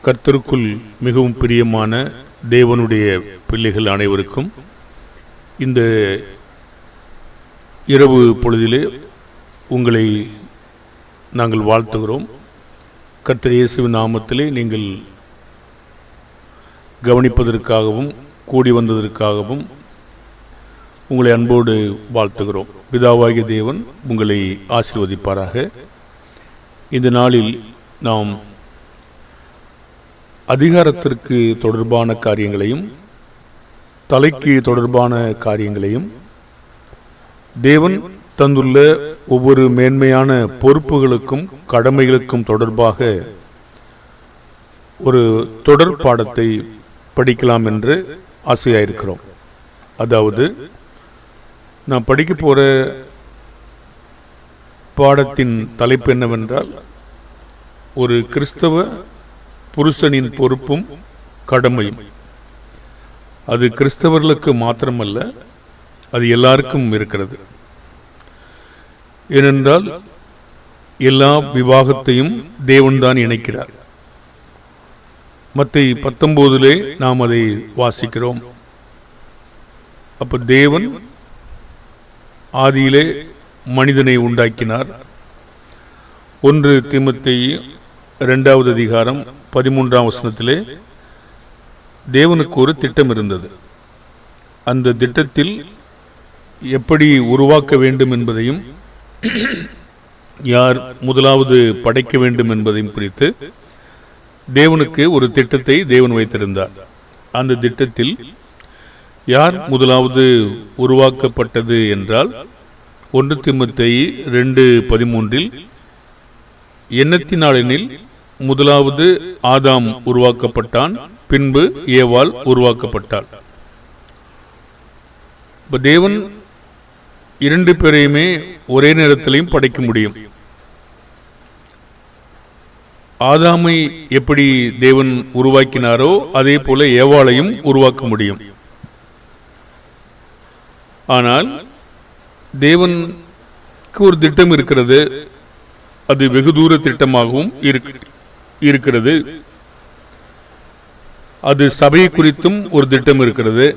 கர்த்தருக்குள் மிகவும் பிரியமான தேவனுடைய பிள்ளைகள் அனைவருக்கும் இந்த இரவு பொழுதிலே உங்களை நாங்கள் வாழ்த்துகிறோம். கர்த்தர் இயேசுவின் நாமத்திலே நீங்கள் கவனிப்பதற்காகவும் கூடி வந்ததற்காகவும் உங்களை அன்போடு வாழ்த்துகிறோம். பிதாவாகிய தேவன் உங்களை ஆசீர்வதிப்பாராக. இந்த நாளில் நாம் அதிகாரத்திற்கு தொடர்பான காரியங்களையும் தலைக்கு தொடர்பான காரியங்களையும் தேவன் தந்துள்ள ஒவ்வொரு மேன்மையான பொறுப்புகளுக்கும் கடமைகளுக்கும் தொடர்பாக ஒரு தொடர் பாடத்தை படிக்கலாம் என்று ஆசையாயிருக்கிறோம். அதாவது நான் படிக்க போகிற பாடத்தின் தலைப்பு என்னவென்றால், ஒரு கிறிஸ்தவ புருஷனின் பொறுப்பும் கடமையும். அது கிறிஸ்தவர்களுக்கு மாத்திரமல்ல, அது எல்லாருக்கும் இருக்கிறது. ஏனென்றால் எல்லா விவாகத்தையும் தேவன்தான் இணைக்கிறார். மத்தேயு 19 நாம் அதை வாசிக்கிறோம். அப்ப தேவன் ஆதியிலே மனிதனை உண்டாக்கினார். 1 தீமோத்தேயு 2வது அதிகாரம் 13ஆம் வசனத்திலே தேவனுக்கு ஒரு திட்டம் இருந்தது. அந்த திட்டத்தில் எப்படி உருவாக்க வேண்டும் என்பதையும் யார் முதலாவது படைக்க வேண்டும் என்பதையும் குறித்து தேவனுக்கு ஒரு திட்டத்தை தேவன் வைத்திருந்தார். அந்த திட்டத்தில் யார் முதலாவது உருவாக்கப்பட்டது என்றால் 1 தீமோத்தேயு 2:13 எண்ணத்தினாலெனில் முதலாவது ஆதாம் உருவாக்கப்பட்டான், பின்பு ஏவாள் உருவாக்கப்பட்டாள். இப்ப தேவன் 2 பேரையுமே ஒரே நேரத்திலையும் படைக்க முடியும். ஆதாமை எப்படி தேவன் உருவாக்கினாரோ அதே போல ஏவாளையும் உருவாக்க முடியும். ஆனால் தேவனுக்கு ஒரு திட்டம் இருக்கிறது. அது வெகு தூர திட்டமாகவும் இருக்கிறது. அது சபையை குறித்தும் ஒரு திட்டம் இருக்கிறது.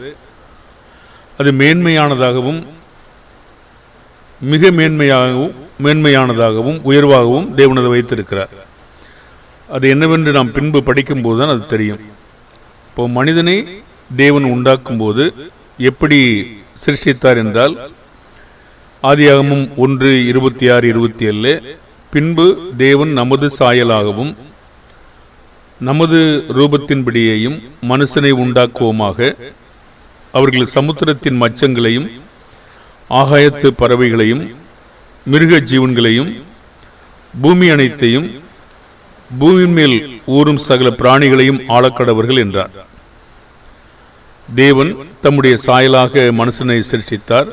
அது மேன்மையானதாகவும் மிக மேன்மையானதாகவும் உயர்வாகவும் தேவன் அதை வைத்திருக்கிறார். அது என்னவென்று நாம் பின்பு படிக்கும் போதுதான் அது தெரியும். இப்போ மனிதனை தேவன் உண்டாக்கும் போது எப்படி சிருஷ்டித்தார் என்றால், ஆதியாகமம் 1:26-27 பின்பு தேவன் நமது சாயலாகவும் நமது ரூபத்தின்படியேயும் மனுஷனை உண்டாக்குவோமாக, அவர்கள் சமுத்திரத்தின் மச்சங்களையும் ஆகாயத்து பறவைகளையும் மிருக ஜீவன்களையும் பூமி அனைத்தையும் பூமியின் மேல் ஊறும் சகல பிராணிகளையும் ஆளக்கடவர்கள் என்றார். தேவன் தம்முடைய சாயலாக மனுஷனை சிருஷ்டித்தார்.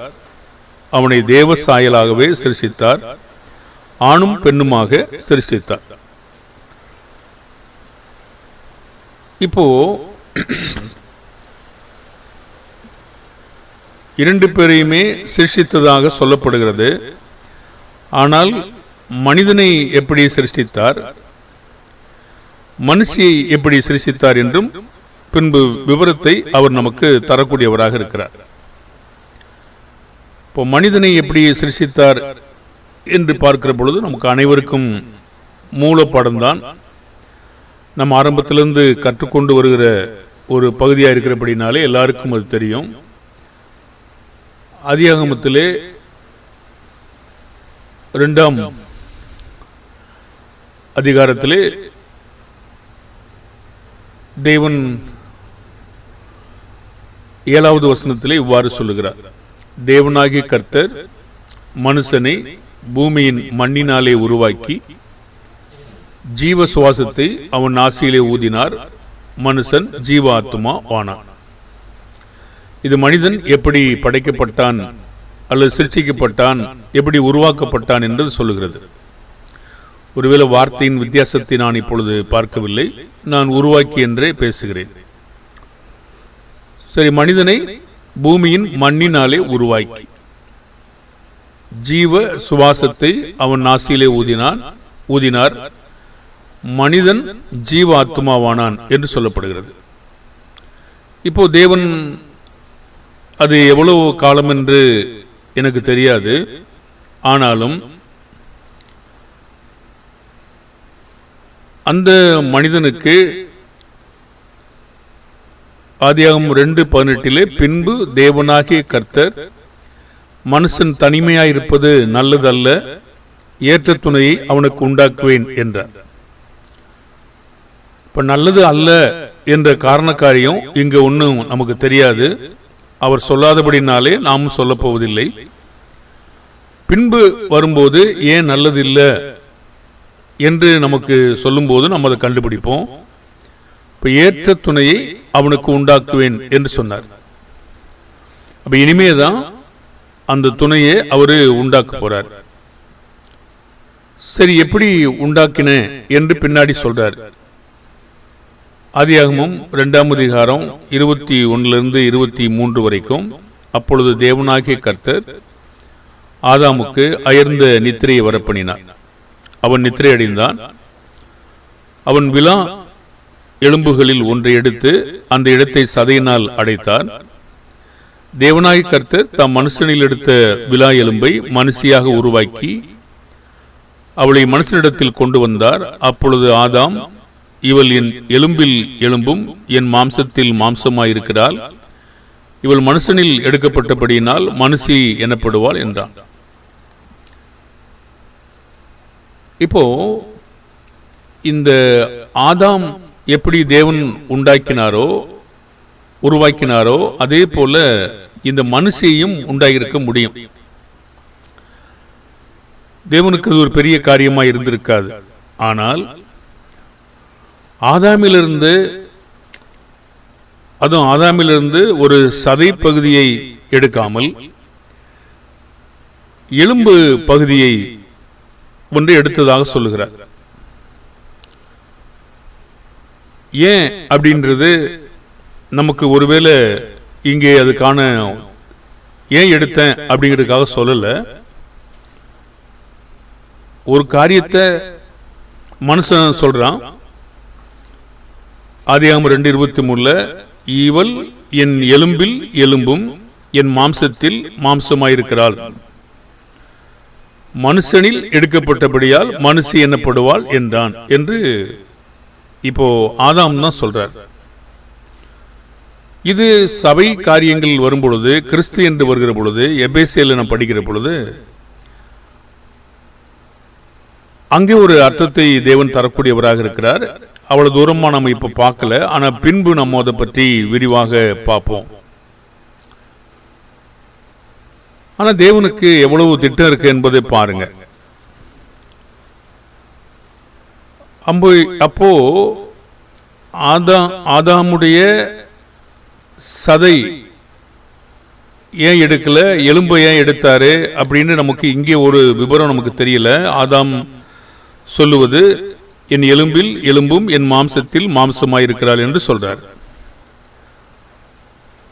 அவனை தேவ சாயலாகவே சிருஷ்டித்தார். ஆணும் பெண்ணுமாக சிருஷ்டித்தார். இப்போ 2 பேரையுமே சிருஷ்டித்ததாக சொல்லப்படுகிறது. ஆனால் மனிதனை எப்படி சிருஷ்டித்தார், மனுஷியை எப்படி சிருஷ்டித்தார் என்றும் பின்பு விவரத்தை அவர் நமக்கு தரக்கூடியவராக இருக்கிறார். இப்போ மனிதனை எப்படி சிருஷ்டித்தார் என்று பார்க்கிற பொழுது நமக்கு அனைவருக்கும் மூலப்பாடம்தான். நம்ம ஆரம்பத்திலிருந்து கற்றுக்கொண்டு வருகிற ஒரு பகுதியாக இருக்கிறபடினாலே எல்லாருக்கும் அது தெரியும். ஆதியாகமத்திலே 2ஆம் அதிகாரத்திலே தேவன் 7வது வசனத்திலே இவ்வாறு சொல்லுகிறார்: தேவனாகிய கர்த்தர் மனுஷனை பூமியின் மண்ணினாலே உருவாக்கி ஜீவ சுவாசத்தை அவன் நாசியிலே ஊதினார், மனுஷன் ஜீவாத்மா ஆனான். இது மனிதன் எப்படி படைக்கப்பட்டான் அல்லது சிருஷ்டிக்கப்பட்டான், எப்படி உருவாக்கப்பட்டான் என்று சொல்லுகிறது. ஒருவேளை வார்த்தையின் வித்தியாசத்தை நான் இப்பொழுது பார்க்கவில்லை, நான் உருவாக்கி என்றே பேசுகிறேன். சரி, மனிதனை பூமியின் மண்ணினாலே உருவாக்கி ஜீவ சுவாசத்தை அவன் நாசியிலே ஊதினார், மனிதன் ஜீவ ஆத்மாவானான் என்று சொல்லப்படுகிறது. இப்போ தேவன் அது எவ்வளவு காலம் என்று எனக்கு தெரியாது. ஆனாலும் அந்த மனிதனுக்கு ஆதியாகமம் 2:18 பின்பு தேவனாகிய கர்த்தர் மனுஷன் தனிமையாயிருப்பது நல்லதல்ல, ஏற்ற துணையை அவனுக்கு உண்டாக்குவேன் என்றார். இப்ப நல்லது அல்ல என்ற காரண காரியம் இங்க ஒன்றும் நமக்கு தெரியாது. அவர் சொல்லாதபடினாலே நாமும் சொல்ல போவதில்லை. பின்பு வரும்போது ஏன் நல்லது இல்லை என்று நமக்கு சொல்லும்போது நம்ம அதை கண்டுபிடிப்போம். இப்ப ஏற்ற துணையை அவனுக்கு உண்டாக்குவேன் என்று சொன்னார். அப்ப இனிமேதான் அந்த துணையை அவரு உண்டாக்க போறார். சரி, எப்படி உண்டாக்கின என்று பின்னாடி சொல்றார். ஆதியாகமம் 2ஆம் அதிகாரம் 21 23 வரைக்கும். அப்பொழுது தேவனாகிய கர்த்தர் ஆதாமுக்கு அயர்ந்த நித்திரையை வரப்பண்ணினார். அவன் நித்திரை அடைந்தான். அவன் விலா எலும்புகளில் ஒன்றை எடுத்து அந்த இடத்தை சதையினால் அடைத்தார். தேவனாகிய கர்த்தர் தாம் மனுஷனில் எடுத்த விலா எலும்பை மனுஷியாக உருவாக்கி அவளை மனுஷனிடத்தில் கொண்டு வந்தார். அப்பொழுது ஆதாம், இவள் என் எலும்பில் எலும்பும் என் மாம்சத்தில் மாம்சமாயிருக்கிறாள், இவள் மனுஷனில் எடுக்கப்பட்டபடியினால் மனுஷி எனப்படுவாள் என்றான். இப்போ இந்த ஆதாம் எப்படி தேவன் உருவாக்கினாரோ அதே போல இந்த மனுஷியையும் உண்டாகியிருக்க முடியும். தேவனுக்கு அது ஒரு பெரிய காரியமா இருந்திருக்காது. ஆனால் ஆதாமிலிருந்து ஒரு சதை பகுதியை எடுக்காமல் எலும்பு பகுதியை ஒன்று எடுத்ததாக சொல்லுகிறார். ஏன் அப்படின்றது நமக்கு ஒருவேளை இங்கே அதுக்கான ஏன் எடுத்தேன் அப்படிங்கிறதுக்காக சொல்லல. ஒரு காரியத்தை மனுஷன் சொல்றான். ஆதியாகமம் 2:23 இவள் என் எலும்பில் எலும்பும் என் மாம்சத்தில் மாம்சமாயிருக்கிறாள், மனுஷனில் எடுக்கப்பட்டபடியால் மனுஷி எனப்படுவாள் என்றான் என்று இப்போ ஆதாம் தான் சொல்றார். இது சபை காரியங்கள் வரும்பொழுது, கிறிஸ்து என்று வருகிற பொழுது, எபேசியேல நாம் படிக்கிற பொழுது அங்கே ஒரு அர்த்தத்தை தேவன் தரக்கூடியவராக இருக்கிறார். அவ்வளவு தூரமா நம்ம இப்ப பார்க்கல. ஆனா பின்பு நம்ம அதை பற்றி விரிவாக பார்ப்போம். ஆனா தேவனுக்கு எவ்வளவு திட்டம் இருக்கு என்பதை பாருங்க. அப்போ ஆதாமுடைய சதை ஏன் எடுக்கல, எலும்பை ஏன் எடுத்தாரு அப்படின்னு நமக்கு இங்கே ஒரு விவரம் நமக்கு தெரியல. ஆதாம் சொல்லுவது என் எலும்பில் எலும்பும் என் மாம்சத்தில் மாம்சமாயிருக்கிறாள் என்று சொல்றார்.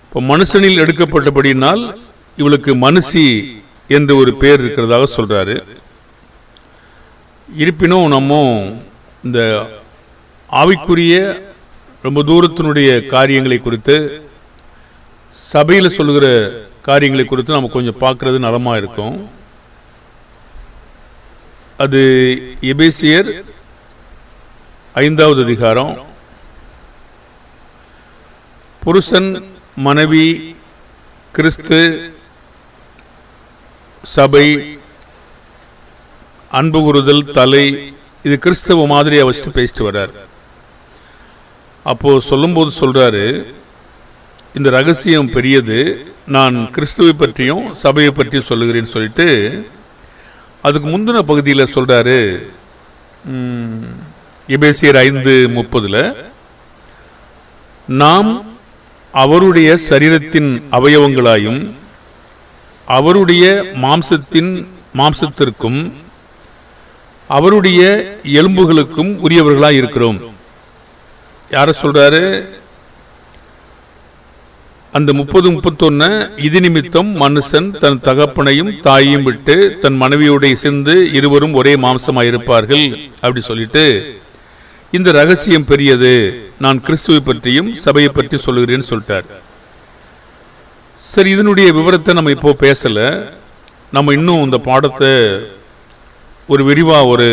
இப்போ மனுஷனில் எடுக்கப்பட்டபடினால் இவளுக்கு மனுஷி என்று ஒரு பேர் இருக்கிறதாக சொல்றாரு. இருப்பினும் நம்ம இந்த ஆவிக்குரிய ரொம்ப தூரத்தினுடைய காரியங்களை குறித்து, சபையில் சொல்லுகிற காரியங்களை குறித்து நம்ம கொஞ்சம் பார்க்கறது நலமா இருக்கும். அது எபேசியர் 5ஆவது அதிகாரம். புருஷன், மனைவி, கிறிஸ்து, சபை, அன்பு கூறுதல், தலை, இது கிறிஸ்தவ மாதிரியை வச்சுட்டு பேசிட்டு வர்றார். அப்போ சொல்லும்போது சொல்றாரு, இந்த ரகசியம் பெரியது, நான் கிறிஸ்துவை பற்றியும் சபையை பற்றியும் சொல்லுகிறேன்னு சொல்லிட்டு அதுக்கு முந்தின பகுதியில் சொல்றாரு. எபேசியர் 5:30 நாம் அவருடைய சரீரத்தின் அவயவங்களாயும் அவருடைய மாம்சத்திற்கும் அவருடைய எலும்புகளுக்கும் உரியவர்களாய் இருக்கிறோம். யார சொல்றாரு? அந்த 30-31 இது நிமித்தம் மனுஷன் தன் தகப்பனையும் தாயையும் விட்டு தன் மனைவியோட சேர்ந்து இருவரும் ஒரே மாம்சமாயிருப்பார்கள் அப்படி சொல்லிட்டு இந்த ரகசியம் பெரியது, நான் கிறிஸ்துவை பற்றியும் சபையை பற்றி சொல்லுகிறேன்னு சொல்லிட்டார். சரி, இதனுடைய விவரத்தை நம்ம இப்போ பேசல. நம்ம இன்னும் இந்த பாடத்தை ஒரு விரிவா ஒரு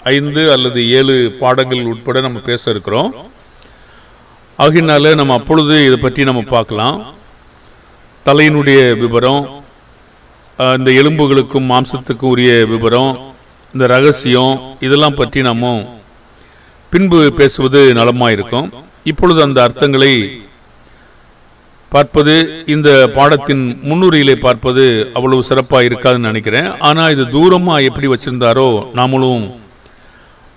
5 அல்லது 7 பாடங்கள் உட்பட நம்ம பேச இருக்கிறோம். ஆகினால நம்ம அப்பொழுது இதை பற்றி நம்ம பார்க்கலாம். தலையினுடைய விவரம், இந்த எலும்புகளுக்கும் மாம்சத்துக்கும் உரிய விவரம், இந்த ரகசியம், இதெல்லாம் பற்றி நம்ம பின்பு பேசுவது நலமாயிருக்கும். இப்பொழுது அந்த அர்த்தங்களை பார்ப்பது, இந்த பாடத்தின் முன்னுரையிலே பார்ப்பது அவ்வளவு சிறப்பாக இருக்காதுன்னு நினைக்கிறேன். ஆனால் இது தூரமாக எப்படி வச்சிருந்தாரோ நாமளும்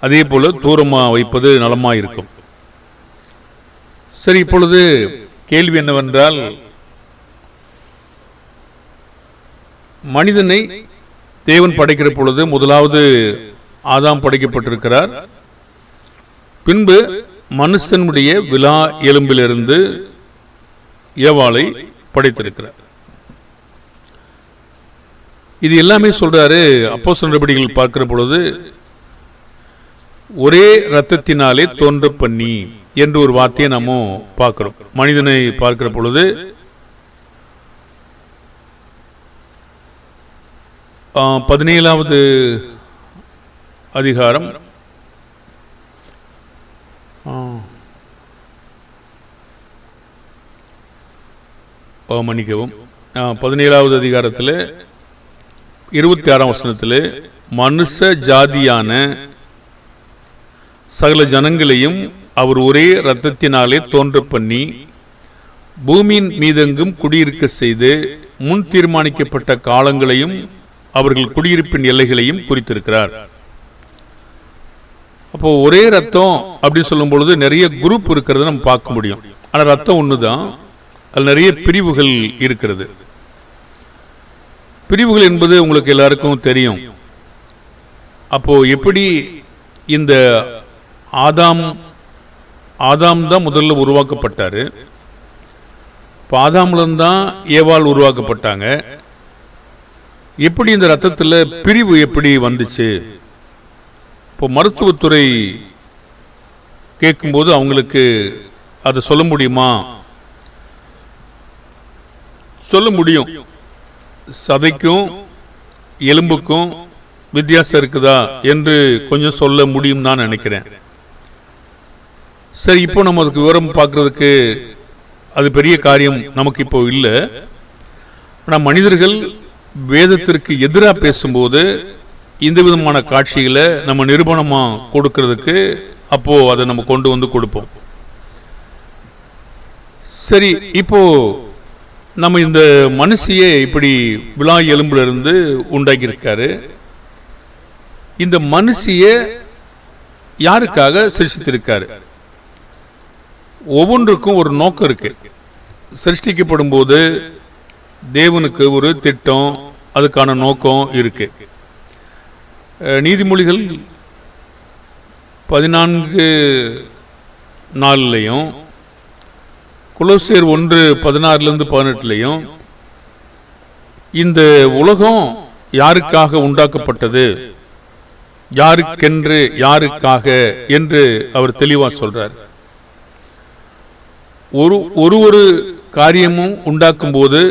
அதே போல தூரமாக வைப்பது நலமாயிருக்கும். சரி, இப்பொழுது கேள்வி என்னவென்றால், மனிதனை தேவன் படைக்கிற பொழுது முதலாவது ஆதாம் படைக்கப்பட்டிருக்கிறார். பின்பு மனுஷனுடைய விலா எலும்பிலிருந்து ஏவாளை படைத்திருக்கிறார். இது எல்லாமே சொல்றாரு. அப்போஸ்தலர் நடபடிகள் பார்க்கிற பொழுது ஒரே இரத்தத்தினாலே தோன்ற பண்ணி என்று ஒரு வார்த்தையை நம்ம பார்க்கிறோம். மனிதனை பார்க்கிற பொழுது 17வது அதிகாரம் மன்னிக்கவும் 17வது அதிகாரத்தில் 26ஆம் வசனத்தில் மனுஷ ஜாதியான சகல ஜனங்களையும் அவர் ஒரே இரத்தத்தினாலே தோன்ற பண்ணி பூமியின் மீதெங்கும் குடியிருக்க செய்து முன் தீர்மானிக்கப்பட்ட காலங்களையும் அவர்கள் குடியிருப்பின் எல்லைகளையும் குறித்திருக்கிறார். அப்போ ஒரே ரத்தம் அப்படின்னு சொல்லும் பொழுது நிறைய குரூப் இருக்கிறத நம்ம பார்க்க முடியும். ஆனால் ரத்தம் ஒண்ணுதான், அதில் நிறைய பிரிவுகள் இருக்கிறது. பிரிவுகள் என்பது உங்களுக்கு எல்லாருக்கும் தெரியும். அப்போ எப்படி இந்த ஆதாம் தான் முதல்ல உருவாக்கப்பட்டாரு. இப்போ ஆதாம்லந்தான் ஏவாள் உருவாக்கப்பட்டாங்க. எப்படி இந்த ரத்தத்தில் பிரிவு எப்படி வந்துச்சு? இப்போ மருத்துவத்துறை கேட்கும்போது அவங்களுக்கு அதை சொல்ல முடியுமா? சொல்ல முடியும். சதைக்கும் எலும்புக்கும் வித்தியாசம் இருக்குதா என்று கொஞ்சம் சொல்ல முடியும் தான் நினைக்கிறேன். சரி, இப்போ நம்ம அதுக்கு விவரம் பார்க்கறதுக்கு அது பெரிய காரியம் நமக்கு இப்போ இல்லை. ஆனால் மனிதர்கள் வேதத்திற்கு எதிராக பேசும்போது இந்த விதமான காட்சிகளை நம்ம நிரூபணமாக கொடுக்கறதுக்கு அப்போ அதை நம்ம கொண்டு வந்து கொடுப்போம். சரி, இப்போ நம்ம இந்த மனுஷியை இப்படி விழா எலும்புல இருந்து உண்டாக்கி இருக்காரு. இந்த மனுஷியை யாருக்காக சிருஷ்டித்திருக்காரு? ஒவ்வொன்றுக்கும் ஒரு நோக்கம் இருக்கு. சிருஷ்டிக்கப்படும் போது தேவனுக்கு ஒரு திட்டம், அதுக்கான நோக்கம் இருக்கு. நீதிமொழிகள் 14:4 கொலோசியர் 1:16-18 இந்த உலகம் யாருக்காக உண்டாக்கப்பட்டது, யாருக்கென்று, யாருக்காக என்று அவர் தெளிவா சொல்றார். ஒரு காரியமும் உண்டாக்கும் போது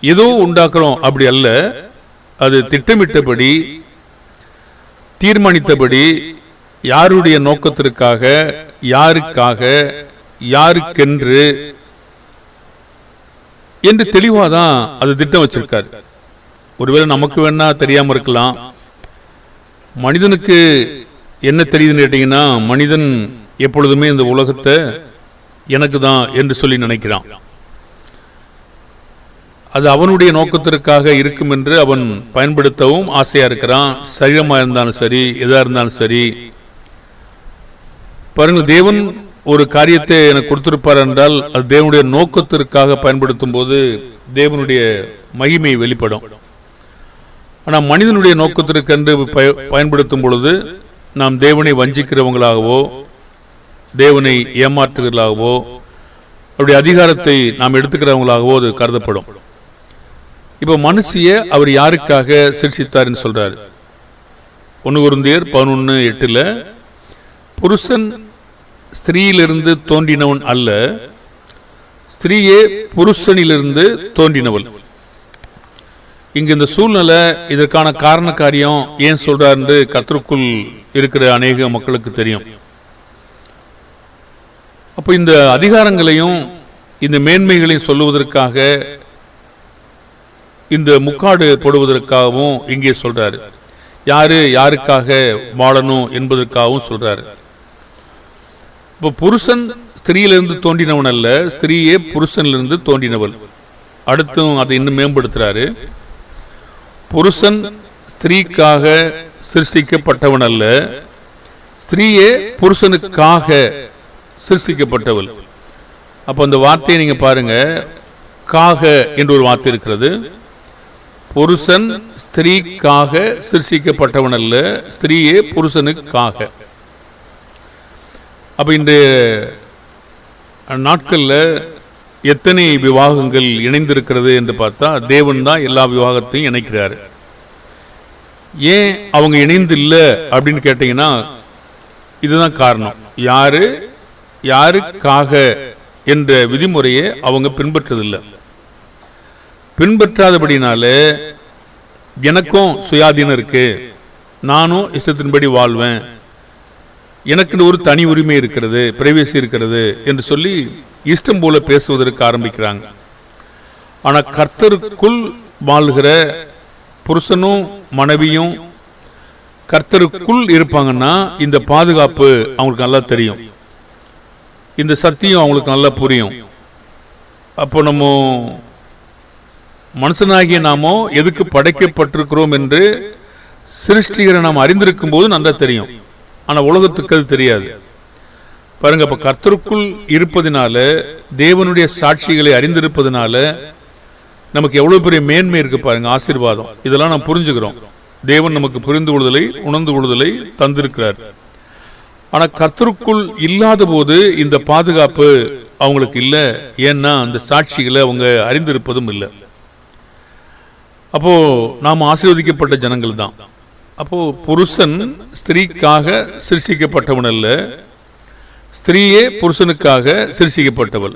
ஏதோ உண்டாக்குறோம் அப்படி அல்ல. அது திட்டமிட்டபடி, தீர்மானித்தபடி, யாருடைய நோக்கத்திற்காக, யாருக்காக, யாருக்கென்று என்று தெளிவாதான் அது திட்டம் வச்சிருக்காரு. ஒருவேளை நமக்கு வேணா தெரியாம இருக்கலாம். மனிதனுக்கு என்ன தெரியுதுன்னு கேட்டீங்கன்னா, மனிதன் எப்பொழுதுமே இந்த உலகத்தை எனக்கு தான் என்று சொல்லி நினைக்கிறான். அது அவனுடைய நோக்கத்திற்காக இருக்கும் என்று அவன் பயன்படுத்தவும் ஆசையா இருக்கிறான். சரீரமா இருந்தாலும் சரி, எதா இருந்தாலும் சரி. பாருங்க, தேவன் ஒரு காரியத்தை எனக்கு கொடுத்திருப்பார் என்றால் அது தேவனுடைய நோக்கத்திற்காக பயன்படுத்தும் போது தேவனுடைய மகிமை வெளிப்படும். ஆனால் மனிதனுடைய நோக்கத்திற்கென்று பயன்படுத்தும் பொழுது நாம் தேவனை வஞ்சிக்கிறவங்களாகவோ, தேவனை ஏமாற்றுகிறவர்களாகவோ, அவருடைய அதிகாரத்தை நாம் எடுத்துக்கிறவங்களாகவோ அது கருதப்படும். இப்போ மனுஷிய அவர் யாருக்காக சிருஷ்டித்தார்னு சொல்றாரு. 1 கொரிந்தியர் 11:8 புருஷன் ஸ்திரீயிலிருந்து தோன்றினவன் அல்ல, ஸ்திரீயே புருஷனிலிருந்து தோன்றினவள். இங்கு இந்த சூழ்நிலை, இதற்கான காரண காரியம் ஏன் சொல்றார் என்று கர்த்தருக்குள் இருக்கிற அநேக மக்களுக்கு தெரியும். அப்போ இந்த அதிகாரங்களையும் இந்த மேன்மைகளையும் சொல்லுவதற்காக, இந்த முக்காடு போடுவதற்காகவும் இங்கே சொல்றாரு. யாரு யாருக்காக வாழணும் என்பதற்காகவும் சொல்றாரு. இப்போ புருஷன் ஸ்திரீயிலிருந்து தோன்றினவன் அல்ல, ஸ்திரீயே புருஷனிலிருந்து தோன்றினவள். அடுத்தும் அதை இன்னும் மேம்படுத்துறாரு. புருஷன் ஸ்திரீக்காக சிருஷ்டிக்கப்பட்டவன் அல்ல, ஸ்திரீயே புருஷனுக்காக சிருஷ்டிக்கப்பட்டவள். அப்போ அந்த வார்த்தையை நீங்க பாருங்க, காக என்று ஒரு வார்த்தை இருக்கிறது. புருஷன் ஸ்திரீக்காக சிருஷ்டிக்கப்பட்டவன் அல்ல, ஸ்திரீயே புருஷனுக்காக. அப்ப இந்த நாட்களில் எத்தனை விவாகங்கள் இணைந்திருக்கிறது என்று பார்த்தா, தேவன் தான் எல்லா விவாகத்தையும் இணைக்கிறாரு. ஏன் அவங்க இணைந்து இல்லை அப்படின்னு கேட்டீங்கன்னா, இதுதான் காரணம். யாருக்காக என்ற விதிமுறையை அவங்க பின்பற்றதில்லை. பின்பற்றாதபடினால எனக்கும் சுயாதீனம் இருக்கு, நானும் இஷ்டத்தின்படி வாழ்வேன், எனக்கு ஒரு தனி உரிமை இருக்கிறது, பிரைவேசி இருக்கிறது என்று சொல்லி இஷ்டம் போல பேசுவதற்கு ஆரம்பிக்கிறாங்க. ஆனா கர்த்தருக்குள் வாழ்கிற புருஷனும் மனைவியும் கர்த்தருக்குள் இருப்பாங்கன்னா இந்த பாதுகாப்பு அவங்களுக்கு நல்லா தெரியும், இந்த சத்தியம் அவங்களுக்கு நல்லா புரியும். அப்போ நம்ம மனுஷனாகிய நாமோ எதுக்கு படைக்கப்பட்டிருக்கிறோம் என்று சிருஷ்டிகரை நாம் அறிந்திருக்கும் போது நல்லா தெரியும். ஆனா உலகத்துக்கு அது தெரியாது. பாருங்க, அப்ப கர்த்தருக்குள் இருப்பதனால, தேவனுடைய சாட்சிகளை அறிந்திருப்பதனால நமக்கு எவ்வளவு பெரிய மேன்மை இருக்கு பாருங்க, ஆசீர்வாதம். இதெல்லாம் நாம் புரிஞ்சுக்கிறோம். தேவன் நமக்கு புரிந்து கொள்ளுதலை, உணர்ந்து கொள்ளுதலை தந்திருக்கிறார். ஆனா கர்த்தருக்குள் இல்லாத போது இந்த பாதுகாப்பு அவங்களுக்கு இல்லை. ஏன்னா அந்த சாட்சிகளை அவங்க அறிந்திருப்பதும் இல்லை. அப்போ நாம் ஆசீர்வதிக்கப்பட்ட ஜனங்கள் தான். அப்போ புருஷன் ஸ்திரீக்காக சிருஷ்டிக்கப்பட்டவன் அல்ல, ஸ்திரீயே புருஷனுக்காக சிருஷ்டிக்கப்பட்டவள்.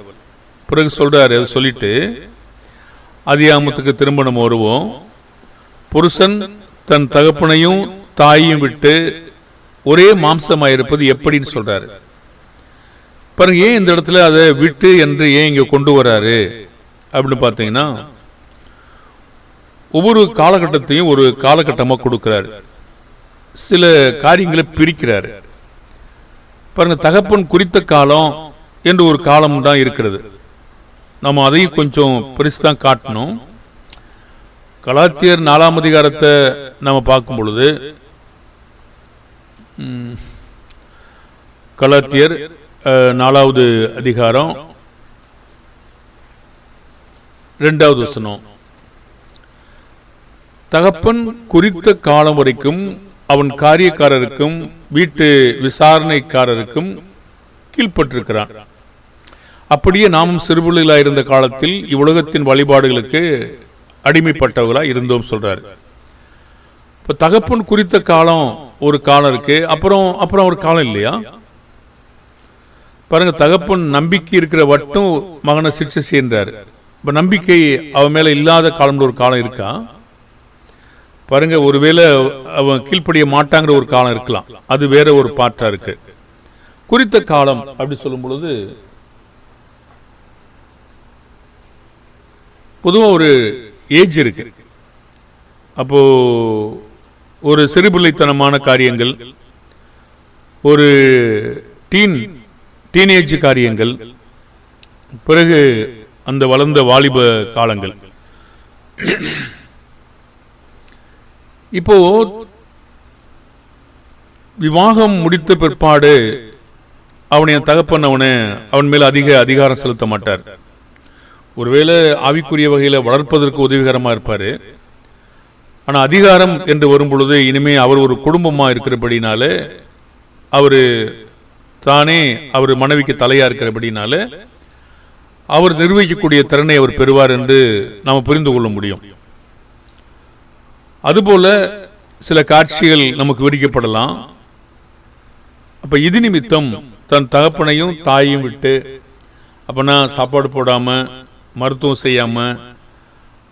பிறகு சொல்றாரு, அதை சொல்லிட்டு ஆதியாகமத்துக்கு திரும்ப நம்ம வருவோம். புருஷன் தன் தகப்பனையும் தாயையும் விட்டு ஒரே மாம்சமாயிருப்பது எப்படின்னு சொல்றாரு. பாருங்க, ஏன் இந்த இடத்துல அதை விட்டு என்று ஏன் இங்க கொண்டு வராரு அப்படின்னு பார்த்தீங்கன்னா, ஒவ்வொரு காலகட்டத்தையும் ஒரு காலகட்டமாக கொடுக்கிறாரு, சில காரியங்களை பிரிக்கிறாரு. பாருங்க, தகப்பன் குறித்த காலம் என்று ஒரு காலம் தான் இருக்கிறது. நம்ம அதையும் கொஞ்சம் பெருசுதான் காட்டணும். கலாத்தியர் 4ஆம் அதிகாரத்தை நம்ம பார்க்கும் பொழுது, கலாத்தியர் 4வது அதிகாரம் 2வது வசனம், தகப்பன் குறித்த காலம் வரைக்கும் அவன் காரியக்காரருக்கும் வீட்டு விசாரணைக்காரருக்கும் கீழ்பட்டிருக்கிறான். அப்படியே நாமும் சிறுபிள்ளைகளாயிருந்த காலத்தில் இவ்வுலகத்தின் வழிபாடுகளுக்கு அடிமைப்பட்டவர்களாக இருந்தோம் சொல்றாரு. இப்ப தகப்பன் குறித்த காலம் ஒரு காலம் இருக்கு, அப்புறம் ஒரு காலம் இல்லையா? பாருங்க, தகப்பன் நம்பிக்கை இருக்கிற வட்டும் மகனை சிகிச்சை செய்கிறாரு. இப்ப நம்பிக்கை அவன் மேல இல்லாத காலம்னு ஒரு காலம் இருக்கா? பாருங்க, ஒருவேளை அவன் கீழ்ப்படிய மாட்டாங்கிற ஒரு காலம் இருக்கலாம், அது வேற ஒரு பாட்டா இருக்கு. குறித்த காலம் அப்படி சொல்லும் பொழுது பொதுவாக ஒரு ஏஜ் இருக்கு. அப்போ ஒரு சிறுபிள்ளைத்தனமான காரியங்கள், ஒரு டீனேஜ் காரியங்கள், பிறகு அந்த வளர்ந்த வாலிப காலங்கள். இப்போ விவாகம் முடித்த பிற்பாடு அவனை தகப்பன் அவன் மேல அதிக அதிகாரம் செலுத்த மாட்டார். ஒருவேளை ஆவிக்குரிய வகையில வளர்ப்பதற்கு உதவிகரமா இருப்பாரு. ஆனா அதிகாரம் என்று வரும் பொழுது இனிமே அவர் ஒரு குடும்பமா இருக்கிறபடினால, அவர் மனைவிக்கு தலையா இருக்கிறபடினால அவர் நிர்வகிக்கக்கூடிய திறனை அவர் பெறுவார் என்று நாம் புரிந்து கொள்ள முடியும். அதுபோல சில காட்சிகள் நமக்கு விதிக்கப்படலாம். அப்ப இது நிமித்தம் தன் தகப்பனையும் தாயையும் விட்டு, அப்பனா சாப்பாடு போடாம, மருத்துவம் செய்யாம,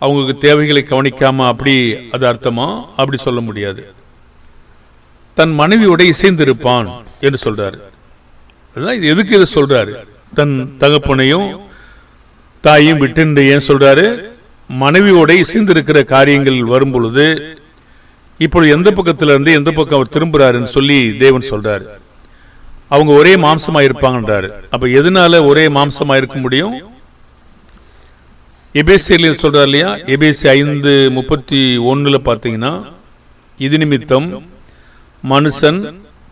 அவங்களுக்கு தேவைகளை கவனிக்காம, அப்படி அது அர்த்தமா? அப்படி சொல்ல முடியாது. தன் மனைவியோட இசைந்திருப்பான் என்று சொல்றாரு. அதுதான் இது. எதுக்கு இதை சொல்றாரு? தன் தகப்பனையும் தாயையும் விட்டு ஏன் சொல்றாரு? மனைவியோட இசைந்திருக்கிற காரியங்கள் வரும் பொழுது இப்பொழுது எந்த பக்கத்துல இருந்து எந்த பக்கம் அவர் திரும்புறாருன்னு சொல்லி தேவன் சொல்றாரு. அவங்க ஒரே மாம்சமா இருப்பாங்கன்றாரு. அப்ப எதனால ஒரே மாம்சமா இருக்க முடியும்? எபேசியர் சொல்றாரு இல்லையா? எபேசி 5:31 பாத்தீங்கன்னா, இது நிமித்தம் மனுஷன்